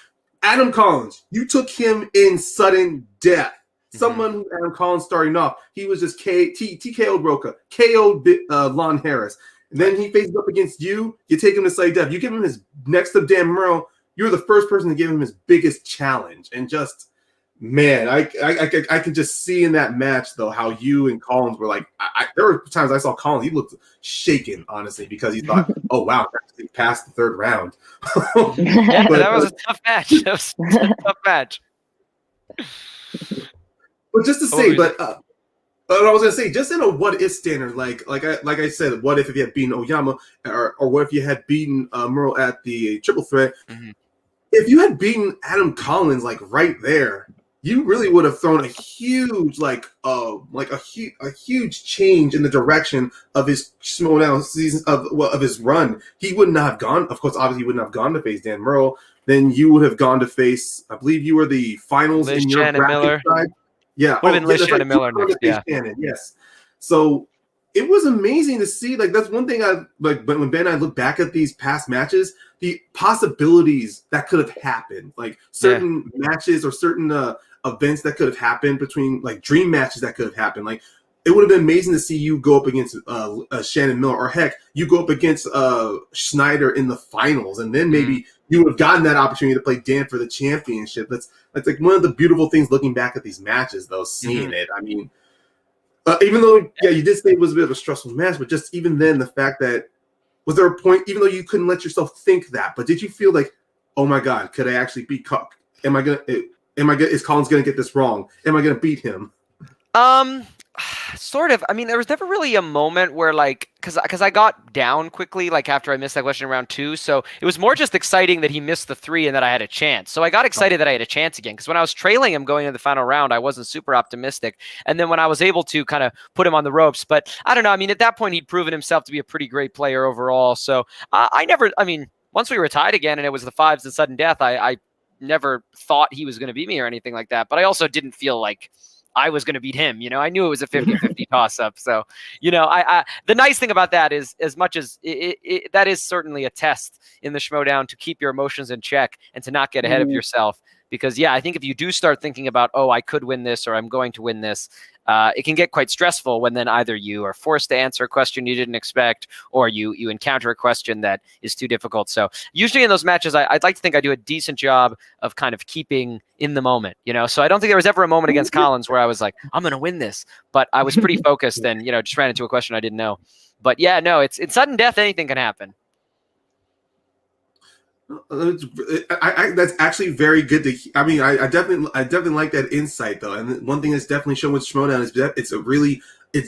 Adam Collins, you took him in sudden death. Someone who Adam Collins starting off, he was just TKO'd Roca, KO'd Lon Harris. And then he faces up against you. You take him to sudden death. You give him his next to Dan Murrow. You're the first person to give him his biggest challenge. And just, man, I can just see in that match, though, how you and Collins were like, there were times I saw Collins, he looked shaken, honestly, because he thought, oh, wow, he passed the 3rd round. That was a tough match. That was a tough match. But just to say, but I was gonna say, just in a what if standard, like I said, what if you had beaten Oyama, or what if you had beaten Murrow at the triple threat? If you had beaten Adam Collins like right there, you really would have thrown a huge, a huge change in the direction of his Schmoedown season of his run. He would not have gone. Of course, obviously, he wouldn't have gone to face Dan Murrell. Then you would have gone to face. I believe you were the finals Liz in your Shannon bracket Miller. side. Yeah, Would have been Liz Shannon Miller next. Yeah, Shannon, yes. So it was amazing to see. Like that's one thing I like. But when Ben and I look back at these past matches, the possibilities that could have happened, like certain matches or certain events that could have happened between, like dream matches that could have happened. Like it would have been amazing to see you go up against Shannon Miller, or heck, you go up against Schneider in the finals, and then maybe you would have gotten that opportunity to play Dan for the championship. That's like one of the beautiful things looking back at these matches, though, seeing it. I mean, even though, you did say it was a bit of a stressful match, but just even then, the fact that, was there a point, even though you couldn't let yourself think that, but did you feel like, oh my God, could I actually beat is Collins going to get this wrong? Am I going to beat him? Sort of. I mean, there was never really a moment where, like, because I got down quickly, like after I missed that question in round 2. So it was more just exciting that he missed the 3 and that I had a chance. So I got excited that I had a chance again, because when I was trailing him going into the final round, I wasn't super optimistic. And then when I was able to kind of put him on the ropes, but I don't know. I mean, at that point, he'd proven himself to be a pretty great player overall. So once we were tied again and it was the 5s and sudden death, I never thought he was going to beat me or anything like that. But I also didn't feel like I was going to beat him. I knew it was a 50-50 toss-up. So, I the nice thing about that is, as much as that is certainly a test in the Schmoedown to keep your emotions in check and to not get ahead of yourself. Because, I think if you do start thinking about, oh, I could win this or I'm going to win this, it can get quite stressful when then either you are forced to answer a question you didn't expect, or you encounter a question that is too difficult. So usually in those matches, I'd like to think I do a decent job of kind of keeping in the moment, So I don't think there was ever a moment against Collins where I was like, I'm going to win this. But I was pretty focused and, just ran into a question I didn't know. But it's sudden death. Anything can happen. That's actually very good to. I mean, I definitely like that insight, though. And one thing that's definitely shown with Schmoedown is that it's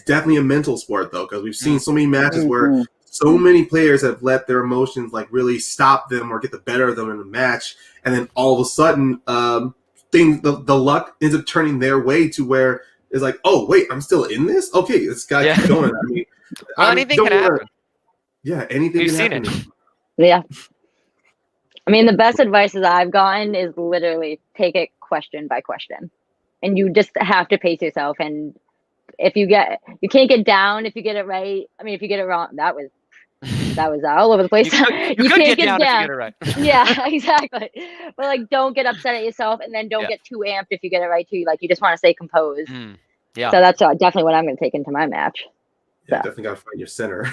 definitely a mental sport, though, because we've seen so many matches where so many players have let their emotions like really stop them or get the better of them in a match, and then all of a sudden, the luck ends up turning their way to where it's like, oh wait, I'm still in this. Okay, this guy keep going. I mean, anything can happen. Yeah, anything. You've can seen happen. it. Yeah. I mean, the best advice that I've gotten is literally take it question by question. And you just have to pace yourself. And if you can't get down if you get it right. I mean, if you get it wrong, that was all over the place. You could can't get down if you get it right. Yeah, exactly. But like, don't get upset at yourself, and then don't get too amped if you get it right too. Like, you just want to stay composed. Yeah. So that's definitely what I'm going to take into my match. Yeah, definitely got to find your center.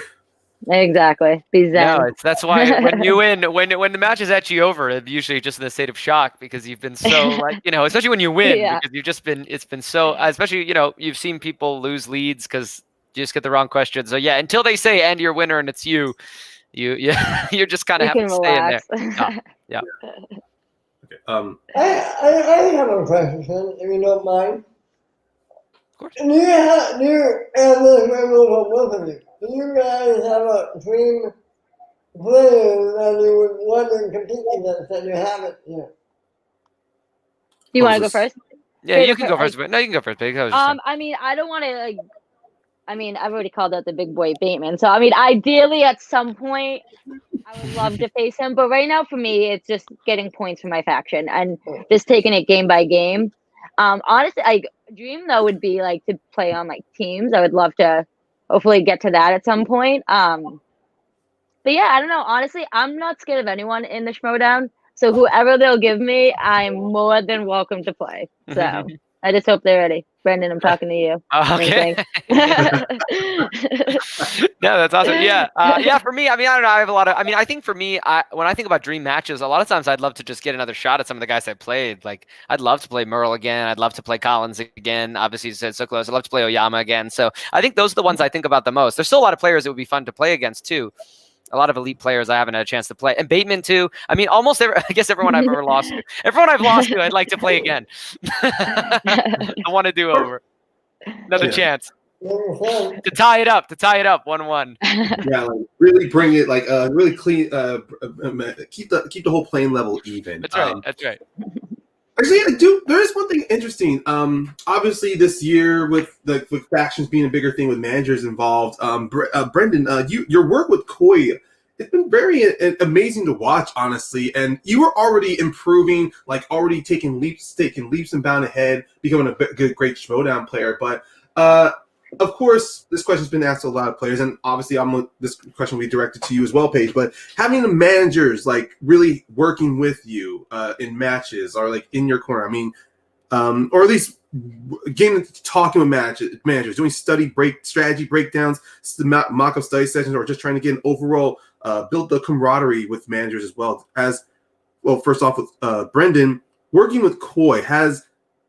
Exactly. No, that's why when you win, when the match is actually over, I'm usually just in a state of shock because you've been so like, especially when you win, because you've just been, it's been so, especially, you've seen people lose leads because you just get the wrong question. So until they say, and you're winner and it's you're just kind of have to stay in there. Yeah. Okay. I have a question, if you don't mind. Of course. Do you guys have a dream player that you would want to compete against that you haven't yet? Do you want to go first? Yeah, you can go first. No, you can go first. Paige. I mean, I don't want to I've already called out the big boy Bateman. So, I mean, ideally at some point, I would love to face him. But right now, for me, it's just getting points for my faction and just taking it game by game. Honestly, a dream, though, would be like to play on like teams. I would love to hopefully get to that at some point. But yeah, I don't know. Honestly, I'm not scared of anyone in the Schmoedown. So whoever they'll give me, I'm more than welcome to play. So I just hope they're ready. Brendan, I'm talking to you. Okay. No, that's awesome. Yeah. For me, I mean, I don't know. I have a lot of, I think for me, when I think about dream matches, a lot of times I'd love to just get another shot at some of the guys I played. Like, I'd love to play Merle again. I'd love to play Collins again. Obviously, you said so close. I'd love to play Oyama again. So I think those are the ones I think about the most. There's still a lot of players that would be fun to play against, too. A lot of elite players I haven't had a chance to play. And Bateman, too. I mean, almost I guess everyone I've ever lost to. Everyone I've lost to, I'd like to play again. I want to do over. Another chance. To tie it up 1-1. Yeah, like really bring it, like really clean, keep the whole playing level even. That's right. That's right. Actually, I do. There is one thing interesting. Obviously, this year with factions being a bigger thing with managers involved. Brendan, your work with Koi, it's been very amazing to watch, honestly. And you were already improving, like already taking leaps and bound ahead, becoming a great Schmoedown player. But of course, this question's been asked to a lot of players, and obviously, this question will be directed to you as well, Paige. But having the managers like really working with you in matches or like in your corner, I mean, or at least getting talking with managers, doing strategy breakdowns, mock-up study sessions, or just trying to get an overall build the camaraderie with managers as well. As well, first off with Brendan, working with Koi has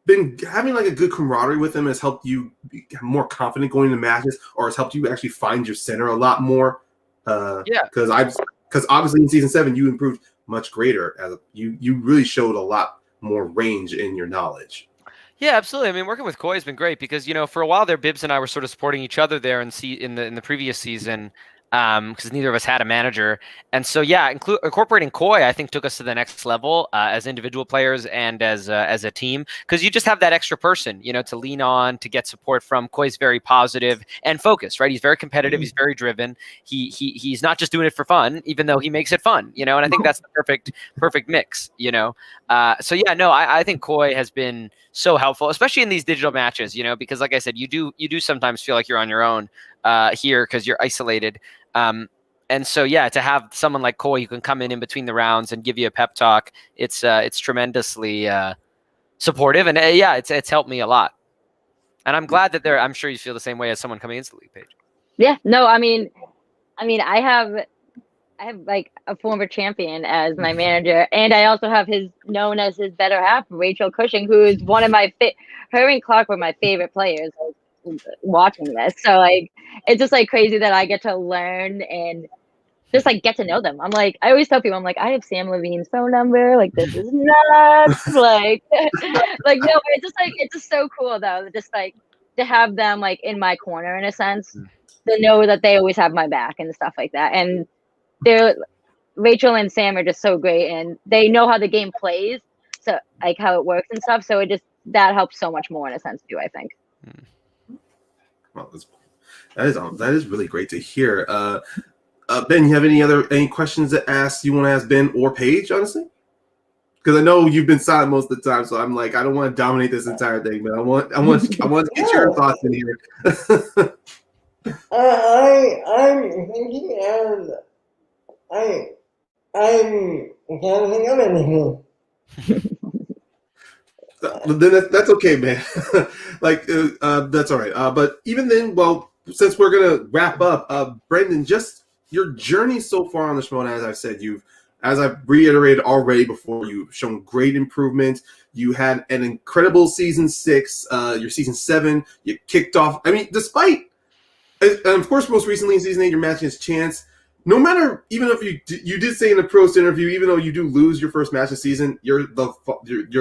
been having like a good camaraderie with him has helped you be more confident going into matches, or has helped you actually find your center a lot more. Because obviously in season 7 you improved much greater as you really showed a lot more range in your knowledge. Yeah, absolutely. I mean, working with Koi has been great because for a while there, Bibbs and I were sort of supporting each other there in the previous season. Because neither of us had a manager. And so, incorporating Koi, I think, took us to the next level as individual players and as a team, because you just have that extra person, to lean on, to get support from. Koi's very positive and focused, right? He's very competitive. He's very driven. He's not just doing it for fun, even though he makes it fun, and I think that's the perfect mix, I think Koi has been so helpful, especially in these digital matches, because like I said, you do sometimes feel like you're on your own here because you're isolated. And so, to have someone like Koi who can come in between the rounds and give you a pep talk, it's tremendously supportive, and it's helped me a lot. And I'm glad that I'm sure you feel the same way as someone coming into the league, Paige. Yeah, no, I mean, I have like a former champion as my manager, and I also have known as his better half, Rachel Cushing, who is one of my her and Clark were my favorite players watching this. So like it's just like crazy that I get to learn and just like get to know them. I'm like, I always tell people, I'm like, I have Sam Levine's phone number, like this is nuts. like no, but it's just so cool though, just like to have them like in my corner in a sense, to know that they always have my back and stuff like that. And Rachel and Sam are just so great, and they know how the game plays, so like how it works and stuff, so that helps so much more in a sense too, I think. Well, that is really great to hear. Ben, you have any questions to ask? You want to ask Ben or Paige, honestly? Because I know you've been silent most of the time, so I'm like, I don't want to dominate this entire thing, but I want to get your thoughts in here. I'm thinking, and I can't think of anything. Then that's okay, man. That's all right. But even then, well, since we're gonna wrap up, Brendan, just your journey so far on the Schmoedown, as I've said, as I've reiterated already before, you've shown great improvement. You had an incredible season 6. Your season 7, you kicked off. I mean, despite, and of course, most recently in season 8, you're matching his Chance. No matter, even if you did say in the pros interview, even though you do lose your first match of the season, your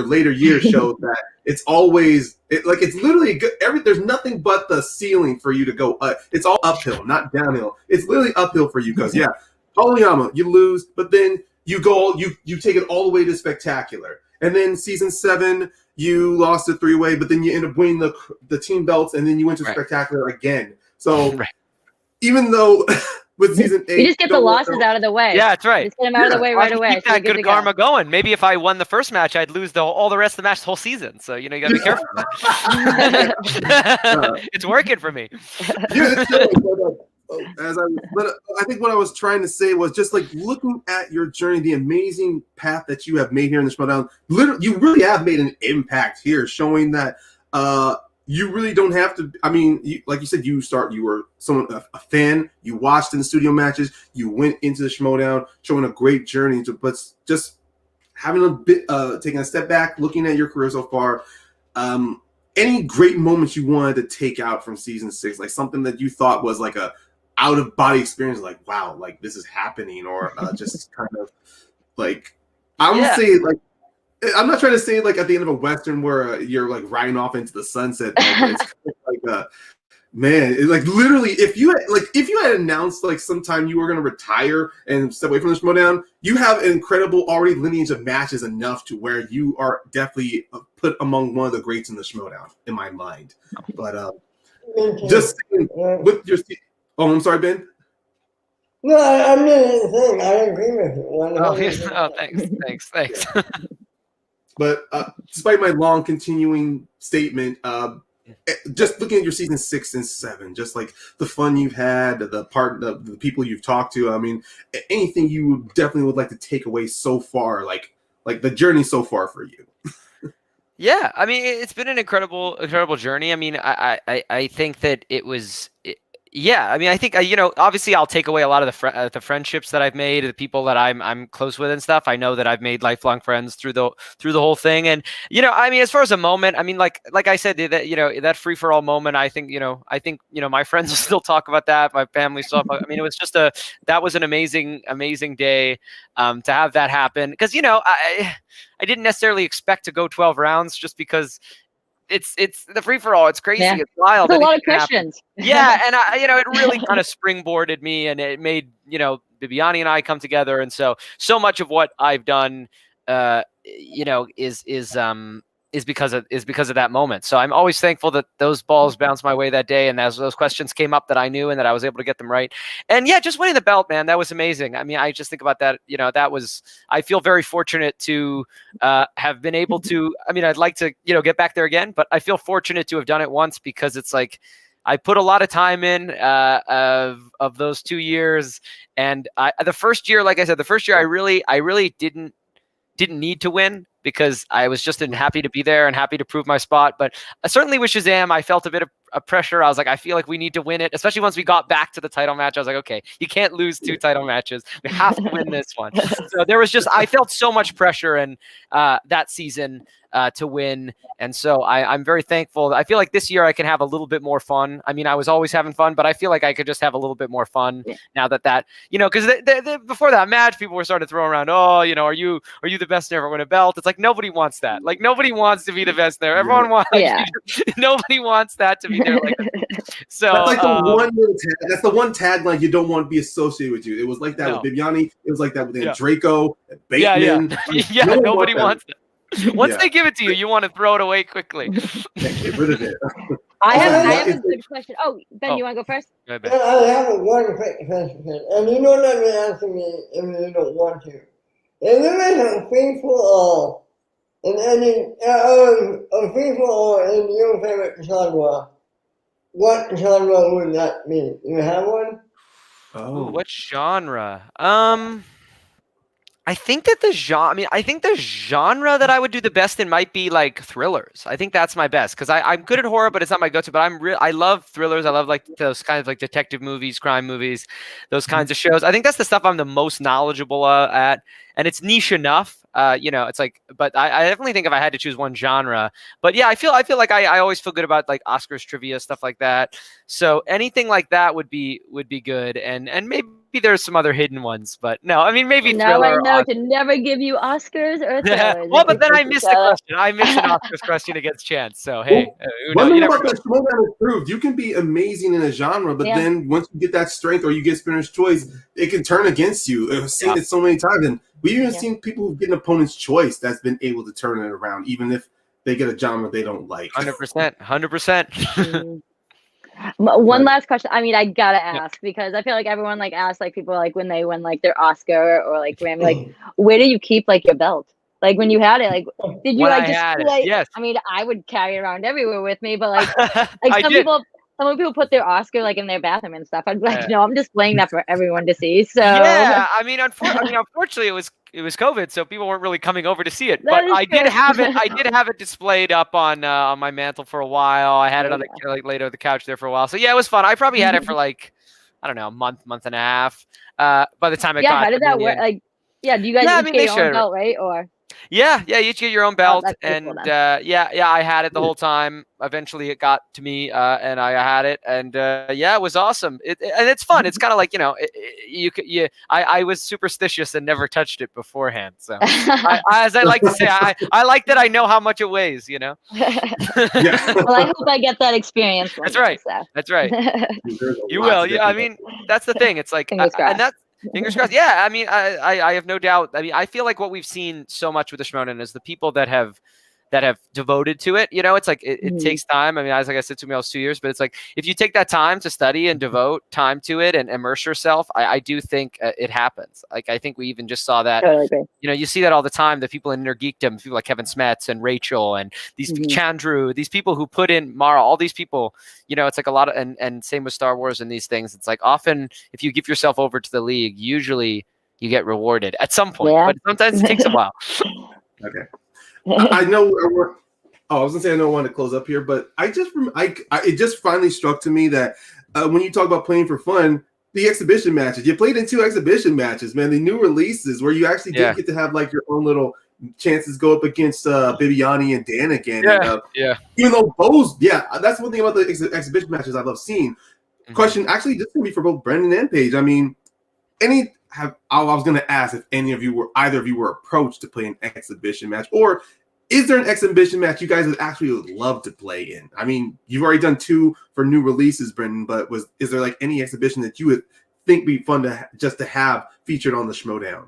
later years showed that it's always it's literally good. There's nothing but the ceiling for you to go. It's all uphill, not downhill. It's literally uphill for you because Aoyama, you lose, but then you take it all the way to spectacular, and then season 7 you lost a 3-way, but then you end up winning the team belts, and then you went to spectacular again. So even though. With season 8, you just get the losses out of the way. Yeah, that's right. Just get them out of the way right away. Keep that good karma going. Maybe if I won the first match, I'd lose all the rest of the match the whole season. So you got to be careful. It's working for me. But I think what I was trying to say was just like looking at your journey, the amazing path that you have made here in the Schmoedown. Literally, you really have made an impact here, showing that. You really don't have to. I mean, like you said, you were a fan. You watched in the studio matches. You went into the Schmoedown, showing a great journey. But just having a bit, taking a step back, looking at your career so far. Any great moments you wanted to take out from season 6, like something that you thought was like a out of body experience, like wow, like this is happening, or just kind of like I would say like. I'm not trying to say like at the end of a Western where you're like riding off into the sunset, but it's kind of like Man, like literally, if you had announced like sometime you were going to retire and step away from the Schmoedown, you have an incredible already lineage of matches enough to where you are definitely put among one of the greats in the Schmoedown in my mind. But just with your, oh, I'm sorry, Ben. No, I'm just saying I agree with you. Oh, thanks. But despite my long continuing statement, just looking at your season 6 and 7, just like the fun you've had, the people you've talked to, I mean, anything you definitely would like to take away so far, like the journey so far for you. Yeah, I mean, it's been an incredible journey. I mean, I think that it was. Yeah, I mean, I think obviously, I'll take away a lot of the friendships that I've made, the people that I'm close with and stuff. I know that I've made lifelong friends through the whole thing, and I mean, as far as a moment, I mean, like I said, that free for all moment. I think my friends will still talk about that. My family stuff. I mean, it was just that was an amazing day to have that happen because I didn't necessarily expect to go 12 rounds just because. It's the free for all. It's crazy. Yeah. It's wild. It's a lot of questions. Yeah, and it really kind of springboarded me, and it made Bibiani and I come together, and so much of what I've done, is because of that moment. So I'm always thankful that those balls bounced my way that day, and as those questions came up that I knew and that I was able to get them right. And yeah, just winning the belt, man, that was amazing. I mean, I just think about that. I feel very fortunate to have been able to. I mean, I'd like to get back there again, but I feel fortunate to have done it once because it's like I put a lot of time in of those 2 years, and the first year, like I said, I really didn't need to win because I was just happy to be there and happy to prove my spot. But certainly with Shazam, I felt a bit of pressure. I was like, I feel like we need to win it, especially once we got back to the title match. I was like, okay, you can't lose 2 title matches. We have to win this one. So there was I felt so much pressure in that season to win. And so I'm very thankful. I feel like this year I can have a little bit more fun. I mean, I was always having fun, but I feel like I could just have a little bit more fun now that because before that match, people were starting to throw around, are you the best to ever win a belt? It's like, nobody wants that. Like, nobody wants to be the best there. Everyone wants, nobody wants that to be there. Like, so that's like that's the one tagline you don't want to be associated with you. It was like that with Bibiani. It was like that with Draco, Bateman. Yeah, nobody wants that. Once they give it to you, you want to throw it away quickly. Get rid of it. I have a good question. Oh, Ben, you want to go first? I have one quick question, and you don't have to answer me if you don't want to. If there is a free for all in any a free for all in your favorite genre, what genre would that be? You have one? Oh, what genre? I think that the genre that I would do the best in might be like thrillers. I think that's my best because I'm good at horror, but it's not my go-to. But I love thrillers. I love like those kinds of like detective movies, crime movies, those kinds of shows. I think that's the stuff I'm the most knowledgeable at, and it's niche enough. It's like, but I definitely think if I had to choose one genre, but yeah, I feel like I always feel good about like Oscars trivia, stuff like that. So anything like that would be good, and maybe there's some other hidden ones, but no, I mean maybe thriller. Now I know to never give you Oscars or thrillers. Well, but then I missed the question. I missed an Oscars question against Chance. So hey, one thing about the Schmoedown is proved you can be amazing in a genre, but then once you get that strength or you get Spinner's Choice, it can turn against you. I've seen it so many times, and we've even seen people who get an opponent's choice that's been able to turn it around, even if they get a genre they don't like. 100%. One last question. I mean, I gotta ask because I feel like everyone like asks like people like when they win like their Oscar or like Grammy, like where do you keep like your belt? Like when you had it, like did you like display? Yes. I mean, I would carry it around everywhere with me, but like some people put their Oscar like in their bathroom and stuff. I'd be like, no, I'm displaying that for everyone to see. So yeah, I mean, unfortunately, it was COVID, so people weren't really coming over to see it. But I did have it displayed up on my mantle for a while. I had it on laid on the couch there for a while. So yeah, it was fun. I probably had it for like I don't know, a month and a half. By the time I got how did that work? Like, do you guys each get your own belt, right? Or Yeah, you each get your own belt, that's pretty and cool then. I had it the whole time. Eventually, it got to me, and I had it, and it was awesome. And it's fun. It's kind of like I was superstitious and never touched it beforehand. So, as I like to say, I like that I know how much it weighs. Yeah. Well, I hope I get that experience. That's right. So. That's right. You will. Yeah. I mean, that's the thing. It's like, Fingers crossed. and that's. Fingers crossed. Yeah, I mean, I have no doubt. I mean, I feel like what we've seen so much with the Schmoedown is the people that have devoted to it. It's like it takes time. I mean, as like I said, it took me almost 2 years, but it's like if you take that time to study and devote time to it and immerse yourself, I do think it happens. Like I think we even just saw that. Totally agree. You see that all the time. The people in Inner Geekdom, people like Kevin Smets and Rachel and these Chandru, these people who put in Mara, all these people. It's like a lot of and same with Star Wars and these things. It's like often if you give yourself over to the league, usually you get rewarded at some point, but sometimes it takes a while. Okay. I know. I was gonna say I don't want to close up here, but it just finally struck to me that when you talk about playing for fun, the exhibition matches you played in 2 exhibition matches, man. The new releases where you actually did get to have like your own little chances go up against Bibiani and Dan again. Yeah. Even though those, that's one thing about the exhibition matches I love seeing. Question actually, this can be for both Brendan and Paige. I mean, I was going to ask if either of you were approached to play an exhibition match, or is there an exhibition match you guys would actually love to play in? I mean, you've already done 2 for new releases, Brendan, but is there like any exhibition that you would think be fun to have featured on the Schmoedown?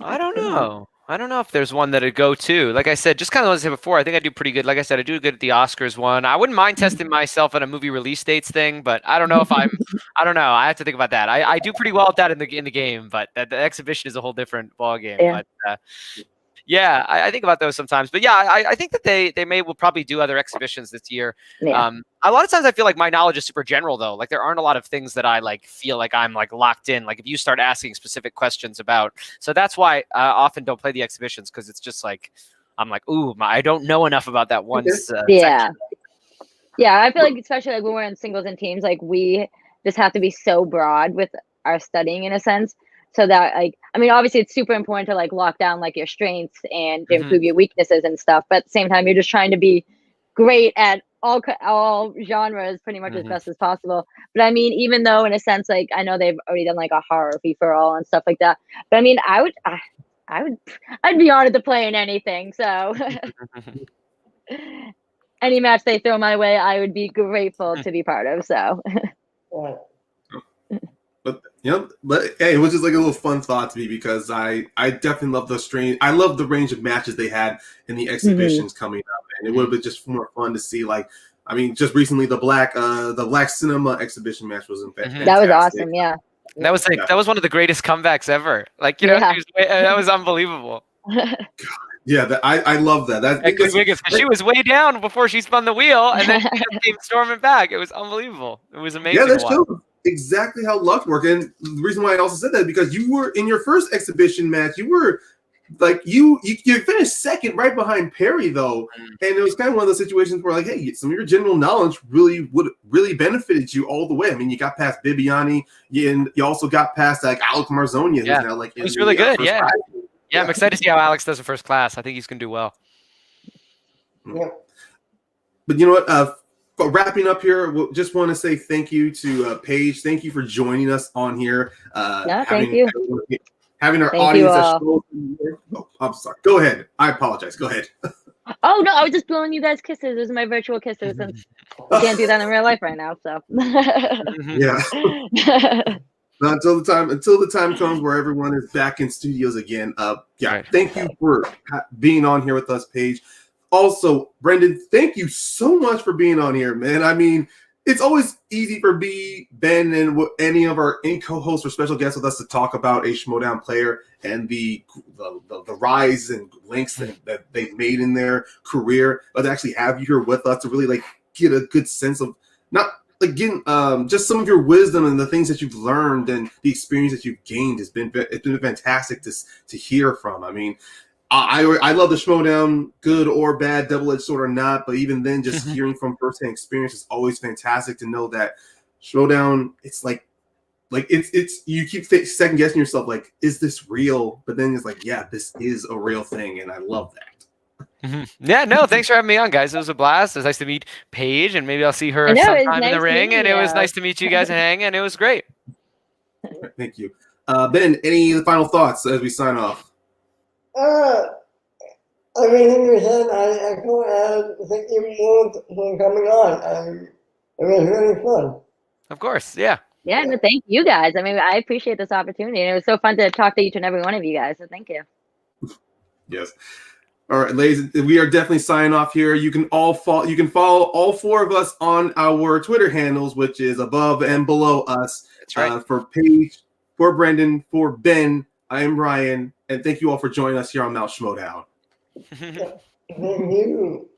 I don't know. I don't know if there's one that I'd go to. Like I said, just kind of as I said before, I think I do pretty good. Like I said, I do good at the Oscars one. I wouldn't mind testing myself at a movie release dates thing, but I don't know if I don't know. I have to think about that. I do pretty well at that in the game, but the exhibition is a whole different ball game. Yeah. But I think about those sometimes. But yeah, I think that they will probably do other exhibitions this year. Yeah. A lot of times I feel like my knowledge is super general though. Like there aren't a lot of things that I like feel like I'm like locked in. Like if you start asking specific questions about, so that's why I often don't play the exhibitions, because it's just like I'm like, ooh, I don't know enough about that one. Section. Yeah, I feel like especially like when we're in singles and teams, like we just have to be so broad with our studying in a sense. So that like, I mean, obviously it's super important to like lock down like your strengths and to improve your weaknesses and stuff. But at the same time, you're just trying to be great at all genres pretty much as best as possible. But I mean, even though in a sense, like I know they've already done like a horror free for all and stuff like that. But I mean, I'd be honored to play in anything. So any match they throw my way, I would be grateful to be part of. So. But hey, it was just like a little fun thought to me, because I definitely love I love the range of matches they had in the exhibitions coming up, and it would have been just more fun to see. Like, I mean, just recently the Black Cinema exhibition match was fantastic. That was awesome, yeah. That was like that was one of the greatest comebacks ever. Like that was unbelievable. Yeah, I love that. Because she was way down before she spun the wheel, and then she came storming back. It was unlievable. It was amazing. Yeah, that shows exactly how luck worked. And the reason why I also said that is because you were in your first exhibition match. You were like you finished second, right behind Perry, though, and it was kind of one of those situations where like, hey, some of your general knowledge really benefited you all the way. I mean, you got past Bibiani, and you also got past like Alec Marzonia, who's now like he was really good. Yeah, I'm excited to see how Alex does in first class. I think he's gonna do well. Yeah. But you know what? But wrapping up here, we'll just want to say thank you to Paige. Thank you for joining us on here. Thank you. Having our audience. Oh, I'm sorry. Go ahead. I apologize. Go ahead. Oh no, I was just blowing you guys kisses. Those are my virtual kisses, and you can't do that in real life right now. So yeah. Until the time comes where everyone is back in studios again. Thank you for being on here with us, Paige. Also, Brendan, thank you so much for being on here, man. I mean, it's always easy for me, Ben, and any of our co-hosts or special guests with us to talk about a Schmoedown player and the rise and links that they've made in their career, but to actually have you here with us to really like get a good sense of not like getting just some of your wisdom and the things that you've learned and the experience that you've gained. It's been fantastic to hear from. I mean, I love the Schmoedown, good or bad, double-edged sword or not, but even then, just hearing from firsthand experience is always fantastic to know that Schmoedown, it's like like it's you keep second guessing yourself, like, is this real? But then it's like, yeah, this is a real thing, and I love that. Yeah, no, thanks for having me on, guys. It was a blast. It was nice to meet Paige, and maybe I'll see her I know, it was sometime in the nice ring. meeting And it was you. nice to meet you guys and hang, and it was great. Thank you. Ben, any final thoughts as we sign off? Everything you said, I echo, and thank you both for coming on. It was really fun. Of course, yeah. Yeah, no, thank you guys. I mean, I appreciate this opportunity, and it was so fun to talk to each and every one of you guys. So thank you. Yes. All right, ladies, we are definitely signing off here. You can follow all four of us on our Twitter handles, which is above and below us. That's right. For Paige, for Brendan, for Ben, I am Ryan, and thank you all for joining us here on Schmoedown. Thank you.